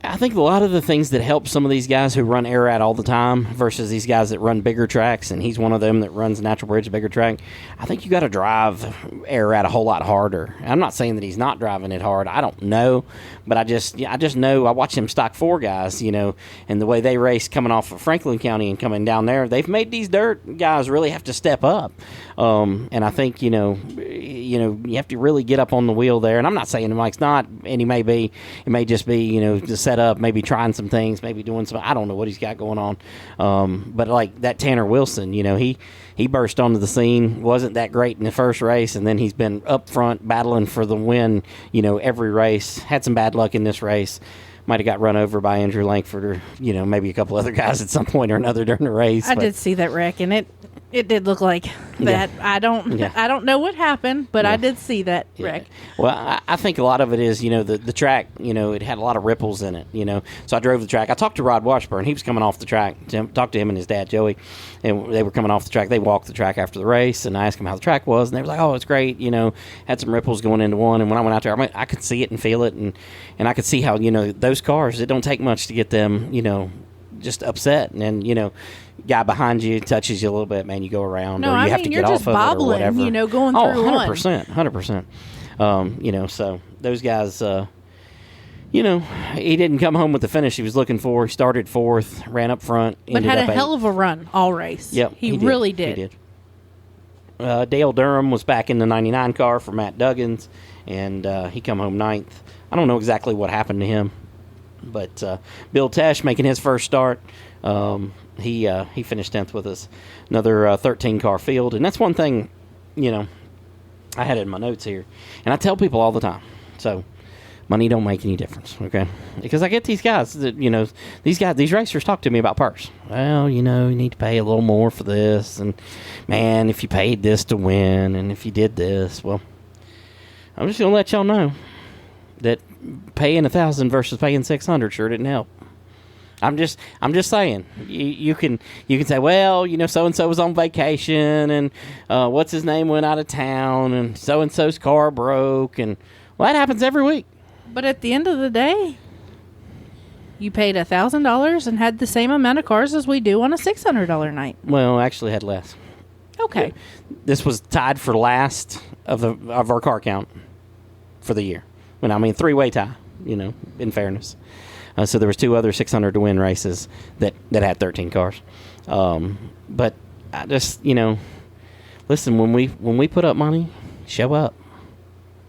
Speaker 1: I think a lot of the things that help some of these guys who run Ararat all the time versus these guys that run bigger tracks, and he's one of them that runs Natural Bridge, bigger track, I think you got to drive Ararat a whole lot harder. I'm not saying that he's not driving it hard. I don't know, but I just know. I watch them Stock 4 guys, and the way they race coming off of Franklin County and coming down there, they've made these dirt guys really have to step up. And I think, you have to really get up on the wheel there. And I'm not saying Mike's not, and he may be. It may just be, to set up, maybe trying some things, maybe doing some. I don't know what he's got going on. But like that Tanner Wilson, he burst onto the scene, wasn't that great in the first race, and then he's been up front battling for the win, every race. Had some bad luck in this race. Might have got run over by Andrew Langford or, maybe a couple other guys at some point or another during the race.
Speaker 2: I did see that wreck, and it did look like that. Yeah. I don't know what happened, but I did see that wreck.
Speaker 1: Well, I think a lot of it is, the track, it had a lot of ripples in it, So I drove the track. I talked to Rod Washburn. He was coming off the track. Talked to him and his dad, Joey, and they were coming off the track. They walked the track after the race, and I asked him how the track was, and they were like, oh, it's great, had some ripples going into one. And when I went out there, I could see it and feel it, and I could see how, those cars, it don't take much to get them, just upset. And then, guy behind you touches you a little bit, man, you go around, or you have to get off of it or whatever.
Speaker 2: Going through
Speaker 1: 100%. So those guys, he didn't come home with the finish he was looking for. He started 4th, ran up front,
Speaker 2: but had a hell of a run all race.
Speaker 1: Yep,
Speaker 2: he really did.
Speaker 1: He did. Dale Durham was back in the 99 car for Matt Duggins, and he come home 9th. I don't know exactly what happened to him, but Bill Tesh making his first start. He finished 10th with us. Another 13-car field. And that's one thing, I had it in my notes here. And I tell people all the time. So, money don't make any difference, okay? Because I get these guys that, these racers talk to me about purse. Well, you need to pay a little more for this. And, man, if you paid this to win, and if you did this, well, I'm just going to let y'all know that paying $1,000 versus paying $600 sure didn't help. I'm just saying. You can say, well, so and so was on vacation, and what's his name went out of town, and so and so's car broke, and that happens every week.
Speaker 2: But at the end of the day, You paid $1,000 and had the same amount of cars as we do on a $600 night.
Speaker 1: Well, actually had less.
Speaker 2: Okay.
Speaker 1: This was tied for last of our car count for the year. Well, I mean, 3-way tie, in fairness. So there was 2 other 600 to win races that had 13 cars. But I just, listen, when we put up money, show up.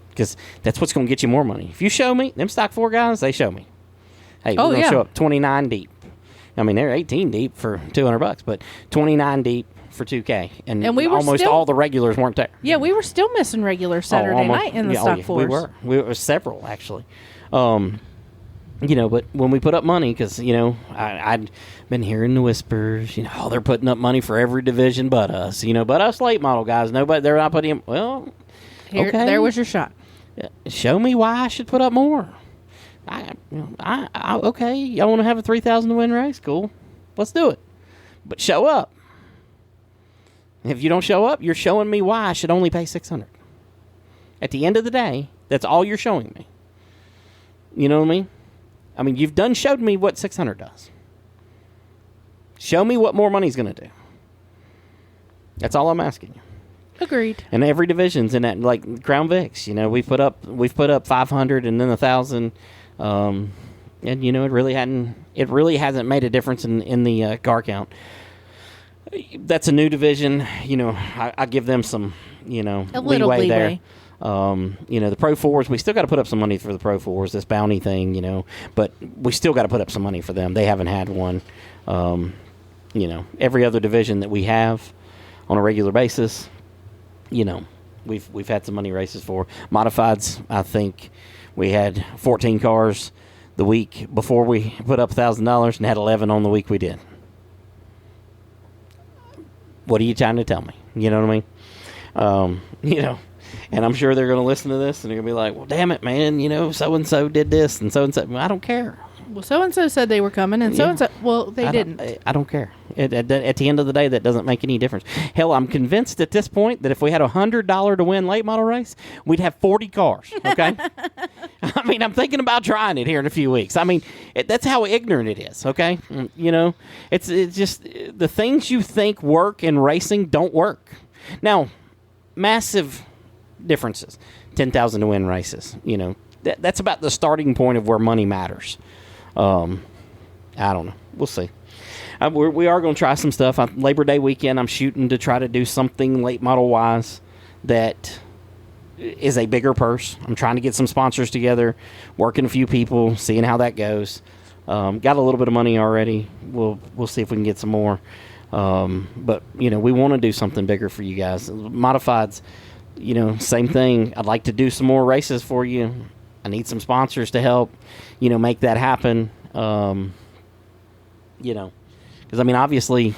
Speaker 1: Because that's what's going to get you more money. If you show me, them stock 4 guys, they show me. Hey, we're going to show up 29 deep. I mean, they're 18 deep for $200, but 29 deep for $2K. And we were almost all the regulars weren't there.
Speaker 2: Yeah, we were still missing regular Saturday night in the stock 4s.
Speaker 1: We were several, actually. But when we put up money, because, I'd been hearing the whispers, they're putting up money for every division but us. But us late model guys, nobody, they're not putting, okay.
Speaker 2: There was your shot.
Speaker 1: Show me why I should put up more. Okay, y'all want to have a 3,000 to win race? Cool. Let's do it. But show up. If you don't show up, you're showing me why I should only pay $600. At the end of the day, that's all you're showing me. You know what I mean? I mean, you've showed me what $600 does. Show me what more money's going to do. That's all I'm asking you.
Speaker 2: Agreed.
Speaker 1: And every division's in that, like Crown Vics. We've put up 500 and then 1,000. And it really hasn't made a difference in the car count. That's a new division. I give them some,
Speaker 2: a little leeway
Speaker 1: there. The Pro 4s, we still got to put up some money for the Pro 4s, this bounty thing, but we still got to put up some money for them. They haven't had one. Every other division that we have on a regular basis, we've had some money races for. Modifieds, I think we had 14 cars the week before we put up $1,000 and had 11 on the week we did. What are you trying to tell me? You know what I mean? And I'm sure they're going to listen to this and they're going to be like, well, damn it, man, so-and-so did this and so-and-so. I don't care.
Speaker 2: Well, so-and-so said they were coming and so-and-so, well, they didn't.
Speaker 1: I don't care. At the end of the day, that doesn't make any difference. Hell, I'm convinced at this point that if we had a $100 to win late model race, we'd have 40 cars, okay? I mean, I'm thinking about trying it here in a few weeks. I mean, that's how ignorant it is, okay? It's just the things you think work in racing don't work. Now, massive differences. 10,000 to win races, that's about the starting point of where money matters. I don't know. We'll see. We are going to try some stuff. Labor Day weekend, I'm shooting to try to do something late model wise that is a bigger purse. I'm trying to get some sponsors together, working a few people, seeing how that goes. Got a little bit of money already. We'll see if we can get some more. But we want to do something bigger for you guys. Modifieds, same thing. I'd like to do some more races for you. I need some sponsors to help, make that happen. Because, obviously,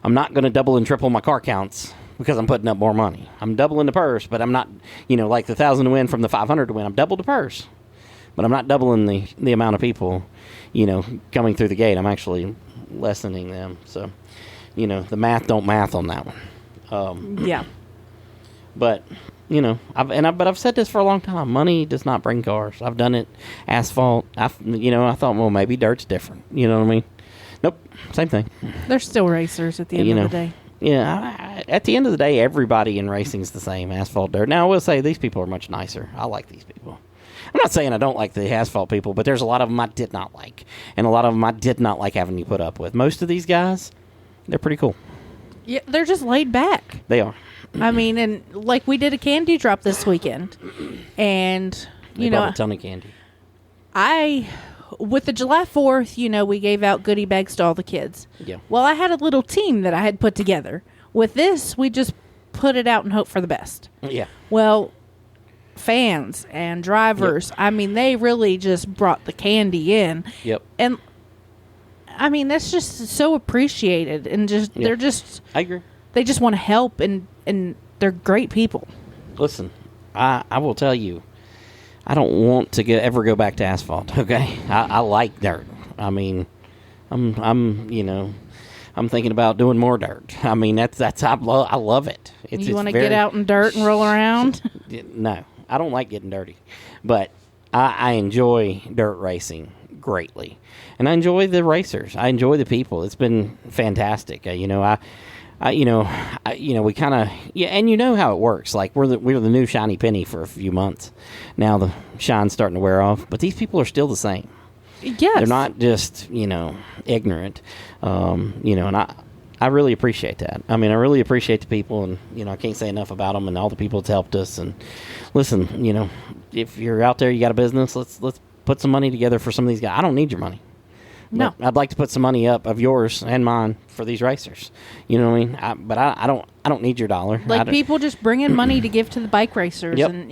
Speaker 1: I'm not going to double and triple my car counts because I'm putting up more money. I'm doubling the purse, but I'm not, like the 1,000 to win from the 500 to win. I'm double the purse, but I'm not doubling the amount of people, coming through the gate. I'm actually lessening them. So, the math don't math on that one.
Speaker 2: Yeah.
Speaker 1: But, I've said this for a long time. Money does not bring cars. I've done it. Asphalt. I thought, well, maybe dirt's different. You know what I mean? Nope. Same thing.
Speaker 2: They're still racers at the end of the day.
Speaker 1: Yeah. At the end of the day, everybody in racing is the same. Asphalt, dirt. Now, I will say these people are much nicer. I like these people. I'm not saying I don't like the asphalt people, but there's a lot of them I did not like. And a lot of them I did not like having to put up with. Most of these guys, they're pretty cool.
Speaker 2: Yeah, they're just laid back.
Speaker 1: They are.
Speaker 2: And like we did a candy drop this weekend, and
Speaker 1: they brought a ton of candy.
Speaker 2: With the July 4th, we gave out goodie bags to all the kids.
Speaker 1: Yeah.
Speaker 2: Well, I had a little team that I had put together. With this, we just put it out and hope for the best.
Speaker 1: Yeah.
Speaker 2: Well, fans and drivers, yep. They really just brought the candy in.
Speaker 1: Yep.
Speaker 2: And that's just so appreciated, and just they're just.
Speaker 1: I agree.
Speaker 2: They just want to help, and they're great people.
Speaker 1: Listen, I will tell you, I don't want to ever go back to asphalt. Okay, I like dirt. I'm thinking about doing more dirt. I love it.
Speaker 2: You want to get out in dirt and roll around?
Speaker 1: No, I don't like getting dirty, but I enjoy dirt racing greatly. And I enjoy the racers. I enjoy the people. It's been fantastic. We kind of, and you know how it works. Like we're the new shiny penny for a few months. Now the shine's starting to wear off, but these people are still the same.
Speaker 2: Yes.
Speaker 1: They're not just, ignorant. And I really appreciate that. I mean, I really appreciate the people, and, I can't say enough about them and all the people that's helped us. And listen, if you're out there, you got a business, let's put some money together for some of these guys. I don't need your money.
Speaker 2: No.
Speaker 1: But I'd like to put some money up of yours and mine for these racers. You know what I mean? But I don't need your dollar.
Speaker 2: Like people just bring in money to give to the bike racers,
Speaker 1: Yep.
Speaker 2: and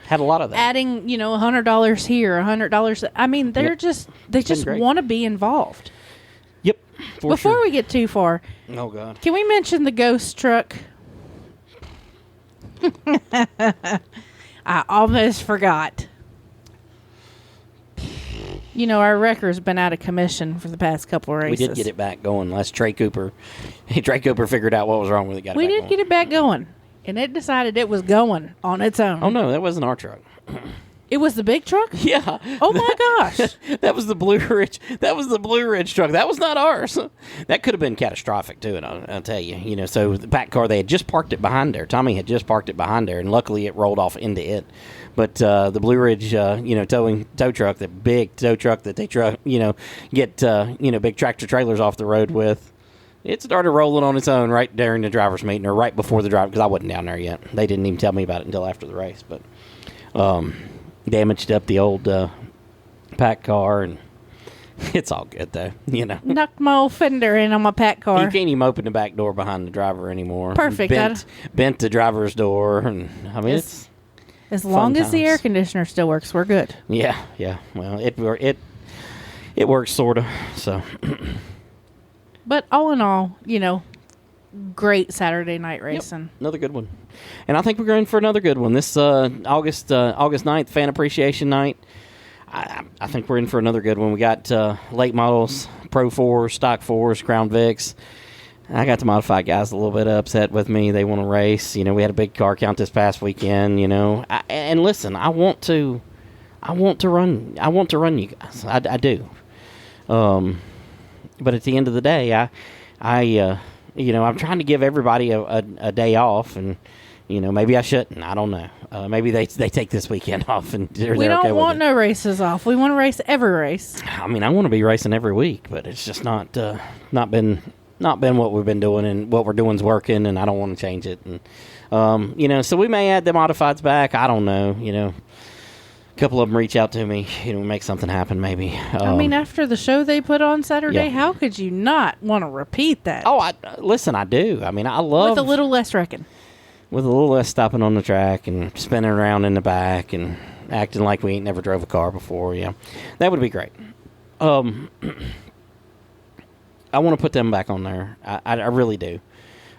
Speaker 1: had a lot of that.
Speaker 2: adding $100 here, $100. I mean, they
Speaker 1: Yep.
Speaker 2: just
Speaker 1: great.
Speaker 2: want to be involved.
Speaker 1: Yep.
Speaker 2: Before we get too far,
Speaker 1: oh God,
Speaker 2: can we mention the ghost truck? I almost forgot. Our wrecker's been out of commission for the past couple of races.
Speaker 1: we did get it back going. Last Trey Cooper figured out what was wrong with it.
Speaker 2: We did get it back going, and it decided it was going on its own.
Speaker 1: Oh no, that wasn't our truck.
Speaker 2: It was the big truck?
Speaker 1: Yeah.
Speaker 2: Oh my gosh.
Speaker 1: That was the Blue Ridge. That was the Blue Ridge truck. That was not ours. That could have been catastrophic too, and I'll tell you. So the pack car, they had just parked it behind there. Tommy had just parked it behind there, and luckily it rolled off into it. But the Blue Ridge, tow truck, the big tow truck that they get big tractor trailers off the road with. It started rolling on its own right during the driver's meeting, or right before the drive, because I wasn't down there yet. They didn't even tell me about it until after the race. But damaged up the old pack car, and it's all good though.
Speaker 2: Knocked my old fender in on my pack car.
Speaker 1: You can't even open the back door behind the driver anymore.
Speaker 2: Perfect.
Speaker 1: Bent the driver's door, and I mean it's
Speaker 2: as long as the
Speaker 1: times.
Speaker 2: air conditioner still works, we're good.
Speaker 1: Yeah. Well, it works sort of. So,
Speaker 2: but all in all, great Saturday night racing.
Speaker 1: Yep, another good one, and I think we're going for another good one this August 9th, Fan Appreciation Night. I think we're in for another good one. We got late models, Pro 4s, Stock 4s, Crown Vics. I got the modified guys a little bit upset with me. They want to race. We had a big car count this past weekend. And listen, I want to run you guys. I do. But at the end of the day, I'm trying to give everybody a day off, and maybe I shouldn't. I don't know. Maybe they take this weekend off, and
Speaker 2: we don't want no races off. We want to race every race.
Speaker 1: I mean, I want to be racing every week, but it's just not been what we've been doing, and what we're doing's working, and I don't want to change it. And so we may add the modifieds back. I don't know. A couple of them reach out to me, make something happen maybe.
Speaker 2: After the show they put on Saturday,
Speaker 1: Yeah.
Speaker 2: how could you not want to repeat that?
Speaker 1: Oh, I do. I mean, I love...
Speaker 2: With a little less wrecking.
Speaker 1: With a little less stopping on the track and spinning around in the back and acting like we ain't never drove a car before. Yeah, that would be great. I want to put them back on there. I really do.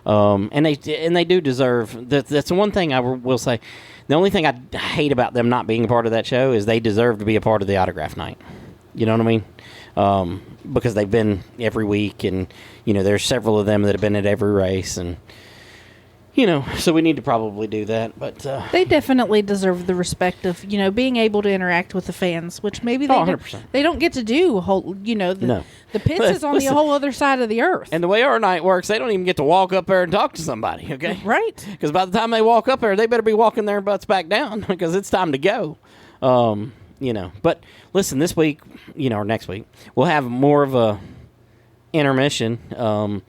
Speaker 1: And they do deserve... That's the one thing I will say. The only thing I hate about them not being a part of that show is they deserve to be a part of the autograph night. You know what I mean? Because they've been every week, and, there's several of them that have been at every race, and, so we need to probably do that. But
Speaker 2: they definitely deserve the respect of, being able to interact with the fans, which maybe they don't get to do. The pits is on the whole other side of the earth.
Speaker 1: And the way our night works, they don't even get to walk up there and talk to somebody, okay?
Speaker 2: Right.
Speaker 1: Because by the time they walk up there, they better be walking their butts back down because it's time to go. But listen, this week, or next week, we'll have more of a intermission. I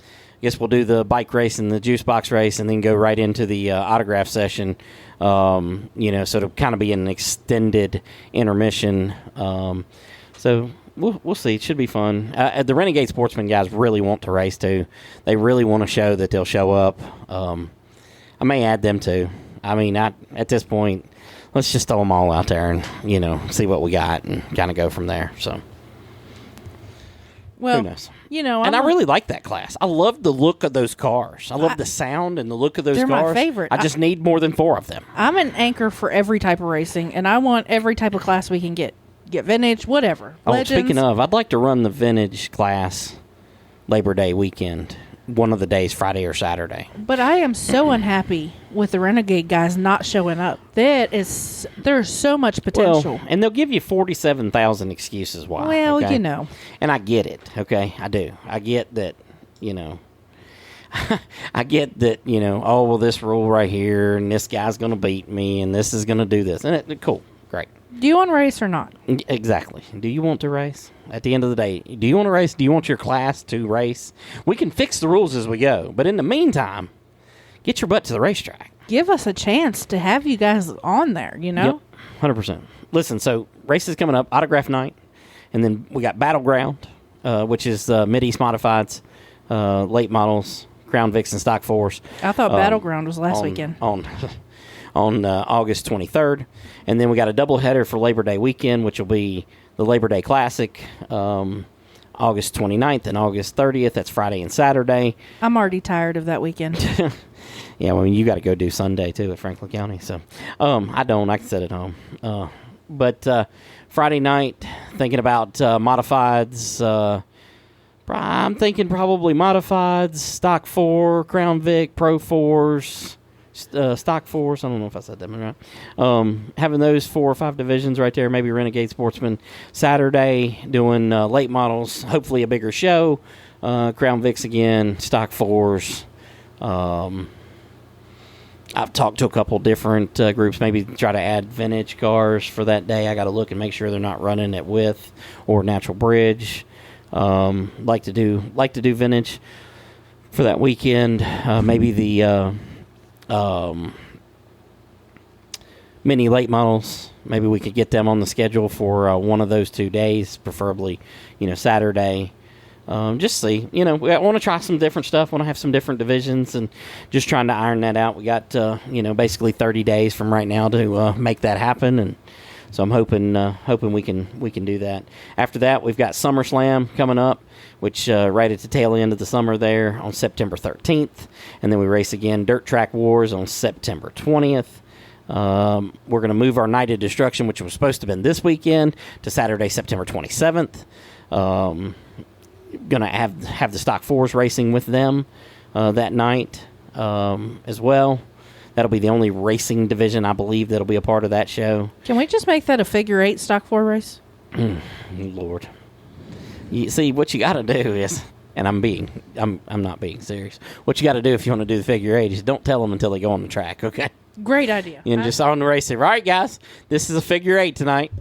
Speaker 1: guess we'll do the bike race and the juice box race, and then go right into the autograph session. So it'll kind of be an extended intermission. So we'll see. It should be fun. The Renegade Sportsman guys really want to race too. They really want to show that they'll show up. I may add them too. I mean, at this point, let's just throw them all out there and see what we got and kind of go from there. So.
Speaker 2: Well,
Speaker 1: who knows?
Speaker 2: And
Speaker 1: I really like that class. I love the look of those cars. I love the sound and the look of those
Speaker 2: they're
Speaker 1: cars.
Speaker 2: my favorite.
Speaker 1: I just need more than 4 of them.
Speaker 2: I'm an anchor for every type of racing, and I want every type of class we can get. Get vintage, whatever.
Speaker 1: Oh,
Speaker 2: Legends.
Speaker 1: speaking of, I'd like to run the vintage class Labor Day weekend one of the days, Friday or Saturday.
Speaker 2: But I am so unhappy with the Renegade guys not showing up. There's so much potential.
Speaker 1: Well, and they'll give you 47,000 excuses why.
Speaker 2: Well,
Speaker 1: okay?
Speaker 2: you know.
Speaker 1: And I get it, okay? I do. I get that, I get that, oh, well, this rule right here, and this guy's going to beat me, and this is going to do this. And cool, great.
Speaker 2: Do you want to race or not?
Speaker 1: Exactly. Do you want to race? At the end of the day, do you want to race? Do you want your class to race? We can fix the rules as we go. But in the meantime, get your butt to the racetrack.
Speaker 2: Give us a chance to have you guys on there,
Speaker 1: Yep, 100%. Listen, so races coming up, Autograph Night, and then we got Battleground, which is Mid-East Modifieds, late models, Crown Vics, and Stock 4s.
Speaker 2: I thought Battleground was last weekend.
Speaker 1: On August 23rd. And then we got a doubleheader for Labor Day weekend, which will be the Labor Day Classic, August 29th and August 30th. That's Friday and Saturday.
Speaker 2: I'm already tired of that weekend.
Speaker 1: Yeah, well, you got to go do Sunday, too, at Franklin County. So, I don't. I can sit at home. But Friday night, thinking about modifieds. I'm thinking probably modifieds, Stock 4, Crown Vic, Pro 4s. Stock 4s, I don't know if I said that right. Having those 4 or 5 divisions right there, maybe Renegade Sportsman. Saturday, doing late models, hopefully a bigger show. Crown Vics again, Stock 4s. I've talked to a couple different groups, maybe try to add vintage cars for that day. I got to look and make sure they're not running at width or natural bridge. Like to do vintage for that weekend. Maybe the mini late models, maybe we could get them on the schedule for one of those 2 days, preferably Saturday. Just see, we want to try some different stuff, want to have some different divisions, and just trying to iron that out. We got basically 30 days from right now to make that happen, and so I'm hoping we can do that. After that, we've got SummerSlam coming up, which right at the tail end of the summer there on September 13th. And then we race again Dirt Track Wars on September 20th. We're going to move our Night of Destruction, which was supposed to have been this weekend, to Saturday, September 27th. Going to have the Stock 4s racing with them that night as well. That'll be the only racing division, I believe, that'll be a part of that show.
Speaker 2: Can we just make that a figure 8 Stock 4 race?
Speaker 1: Lord. You see, what you got to do is, and I'm not being serious. What you got to do if you want to do the figure 8 is don't tell them until they go on the track, okay?
Speaker 2: Great idea.
Speaker 1: And just on the race, say, all right, guys, this is a figure 8 tonight.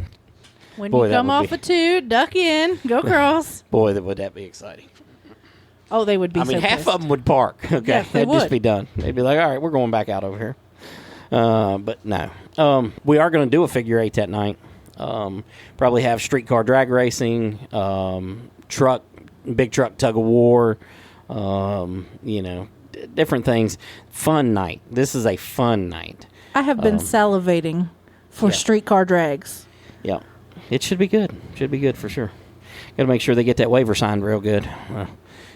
Speaker 2: When you come off a 2, duck in, go cross.
Speaker 1: Boy, would that be exciting.
Speaker 2: Oh, they would be.
Speaker 1: Half of them would park. Okay,
Speaker 2: yes,
Speaker 1: they'd just be done. They'd be like, "All right, we're going back out over here." But no, we are going to do a figure 8 that night. Probably have streetcar drag racing, big truck tug of war. Different things. Fun night. This is a fun night.
Speaker 2: I have been salivating for streetcar drags.
Speaker 1: Yeah, it should be good. Should be good for sure. Got to make sure they get that waiver signed real good.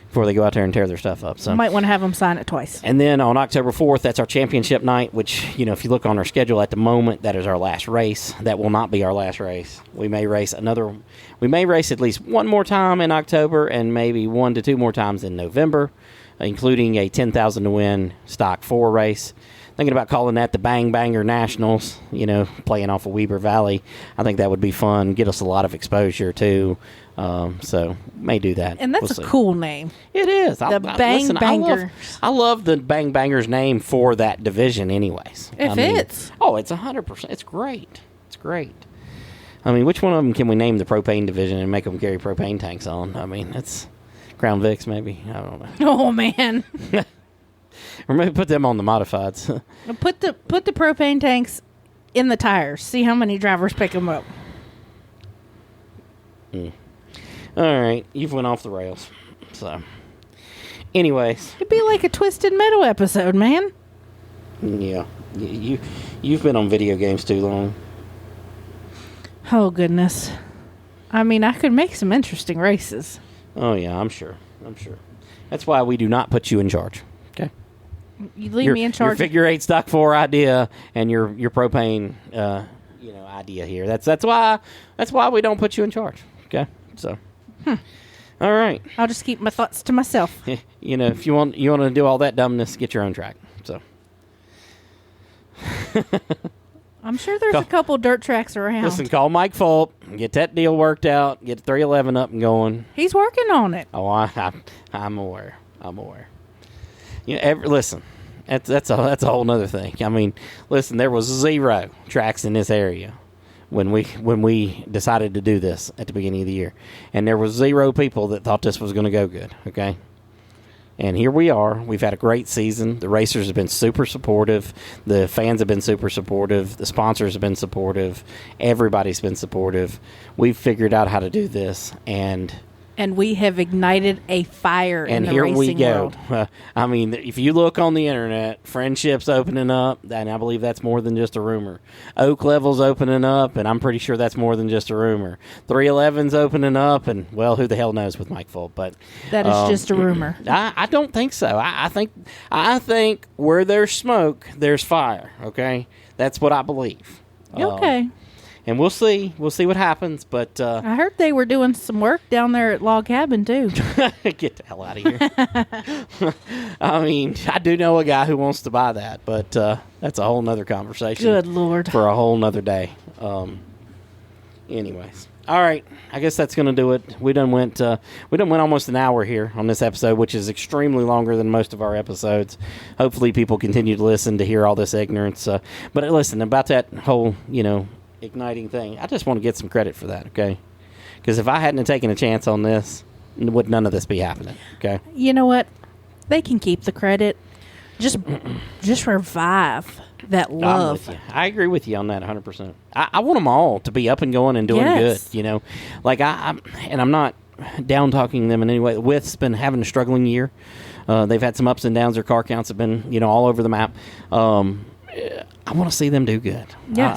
Speaker 1: Before they go out there and tear their stuff up. So
Speaker 2: might want to have them sign it twice.
Speaker 1: And then on October 4th, that's our championship night, which, if you look on our schedule at the moment, that is our last race. That will not be our last race. We may race at least one more time in October and maybe 1 to 2 more times in November, including a 10,000 to win Stock 4 race. Thinking about calling that the Bang Banger Nationals, playing off of Weber Valley. I think that would be fun, get us a lot of exposure too. So may do that.
Speaker 2: And that's a cool name.
Speaker 1: It is.
Speaker 2: The Bang Bangers.
Speaker 1: I love the Bang Bangers name for that division anyways.
Speaker 2: It fits.
Speaker 1: It's 100%. It's great. It's great. Which one of them can we name the propane division and make them carry propane tanks on? It's Crown Vics maybe. I don't know.
Speaker 2: Oh, man.
Speaker 1: Or maybe put them on the modifieds.
Speaker 2: Put the propane tanks in the tires. See how many drivers pick them up.
Speaker 1: All right, you've went off the rails. So, anyways,
Speaker 2: it'd be like a Twisted Metal episode, man.
Speaker 1: Yeah, you've been on video games too long.
Speaker 2: Oh goodness, I could make some interesting races.
Speaker 1: Oh yeah, I'm sure. That's why we do not put you in charge. Okay,
Speaker 2: you leave me in charge.
Speaker 1: Your figure 8 Stock 4 idea and your propane idea here. That's why we don't put you in charge. Okay, so. All right.
Speaker 2: I'll just keep my thoughts to myself.
Speaker 1: You know, if you want to do all that dumbness, get your own track. So.
Speaker 2: I'm sure there's a couple dirt tracks around.
Speaker 1: Listen, call Mike Fulp, get that deal worked out, get 311 up and going.
Speaker 2: He's working on it.
Speaker 1: Oh, I'm aware. Listen, that's a whole nother thing. I mean, listen, there was 0 tracks in this area when we decided to do this at the beginning of the year, and there was 0 people that thought this was going to go good. Okay. And here we are. We've had a great season. The racers have been super supportive. The fans have been super supportive. The sponsors have been supportive. Everybody's been supportive. We've figured out how to do this, and
Speaker 2: we have ignited a fire in the racing world. And here we go.
Speaker 1: I mean, if you look on the internet, friendships opening up, and I believe that's more than just a rumor. Oak Level's opening up, and I'm pretty sure that's more than just a rumor. 311's opening up, and, well, who the hell knows with Mike Fulp, but
Speaker 2: that is just a rumor.
Speaker 1: I don't think so. I think where there's smoke, there's fire. Okay, that's what I believe.
Speaker 2: Okay.
Speaker 1: And we'll see. We'll see what happens. But
Speaker 2: I heard they were doing some work down there at Log Cabin, too.
Speaker 1: Get the hell out of here. I mean, I do know a guy who wants to buy that, but that's a whole nother conversation.
Speaker 2: Good Lord.
Speaker 1: For a whole nother day. Anyways. All right. I guess that's going to do it. We done went almost an hour here on this episode, which is extremely longer than most of our episodes. Hopefully people continue to listen to hear all this ignorance. But listen, about that whole, igniting thing, I just want to get some credit for that, okay? Because if I hadn't taken a chance on this, would none of this be happening, okay?
Speaker 2: You know what? They can keep the credit. Just revive that love.
Speaker 1: I'm with you. I agree with you on that 100%. I want them all to be up and going and doing good, Like, I'm not down-talking them in any way. With's been having a struggling year. They've had some ups and downs. Their car counts have been, all over the map. I want to see them do good.
Speaker 2: Yes.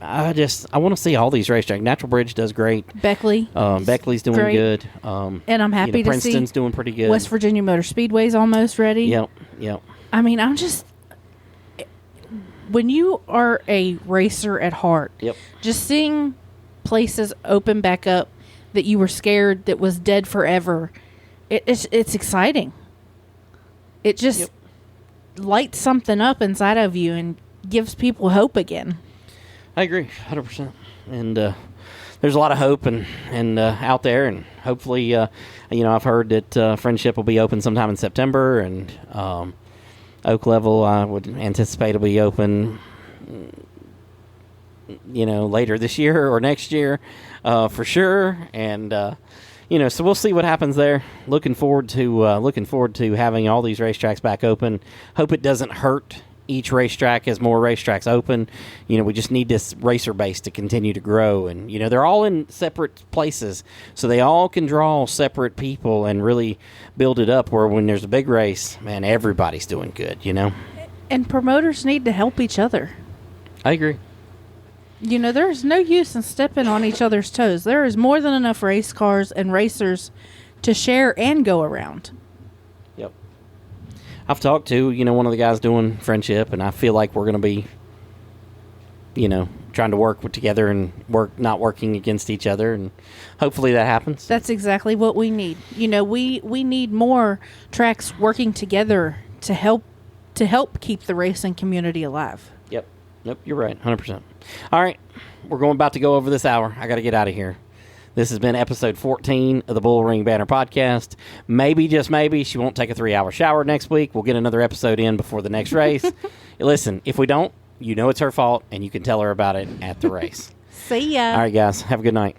Speaker 1: I want to see all these racetracks. Natural Bridge does great.
Speaker 2: Beckley.
Speaker 1: Beckley's doing
Speaker 2: great.
Speaker 1: good.
Speaker 2: And I'm happy to see
Speaker 1: Princeton's doing pretty good.
Speaker 2: West Virginia Motor Speedway's almost ready.
Speaker 1: Yep.
Speaker 2: I mean, when you are a racer at heart, just seeing places open back up that you were scared that was dead forever, it's exciting. It just lights something up inside of you and gives people hope again.
Speaker 1: I agree 100%. And there's a lot of hope and out there, and hopefully I've heard that Friendship will be open sometime in September, and Oak Level I would anticipate will be open later this year or next year for sure. And so we'll see what happens there. Looking forward to having all these racetracks back open. Hope it doesn't hurt each racetrack as more racetracks open. We just need this racer base to continue to grow, and they're all in separate places, so they all can draw separate people and really build it up. Where when there's a big race, man, everybody's doing good.
Speaker 2: And promoters need to help each other.
Speaker 1: I agree.
Speaker 2: There's no use in stepping on each other's toes. There is more than enough race cars and racers to share and go around.
Speaker 1: Yep. I've talked to, one of the guys doing Friendship, and I feel like we're going to be, trying to work together and not working against each other, and hopefully that happens.
Speaker 2: That's exactly what we need. We need more tracks working together to help keep the racing community alive.
Speaker 1: Yep. Nope, you're right, 100%. All right, we're about to go over this hour. I got to get out of here. This has been episode 14 of the BullRing Banter podcast. Maybe, just maybe, she won't take a 3-hour shower next week. We'll get another episode in before the next race. Listen, if we don't, it's her fault, and you can tell her about it at the race.
Speaker 2: See ya.
Speaker 1: All right, guys, have a good night.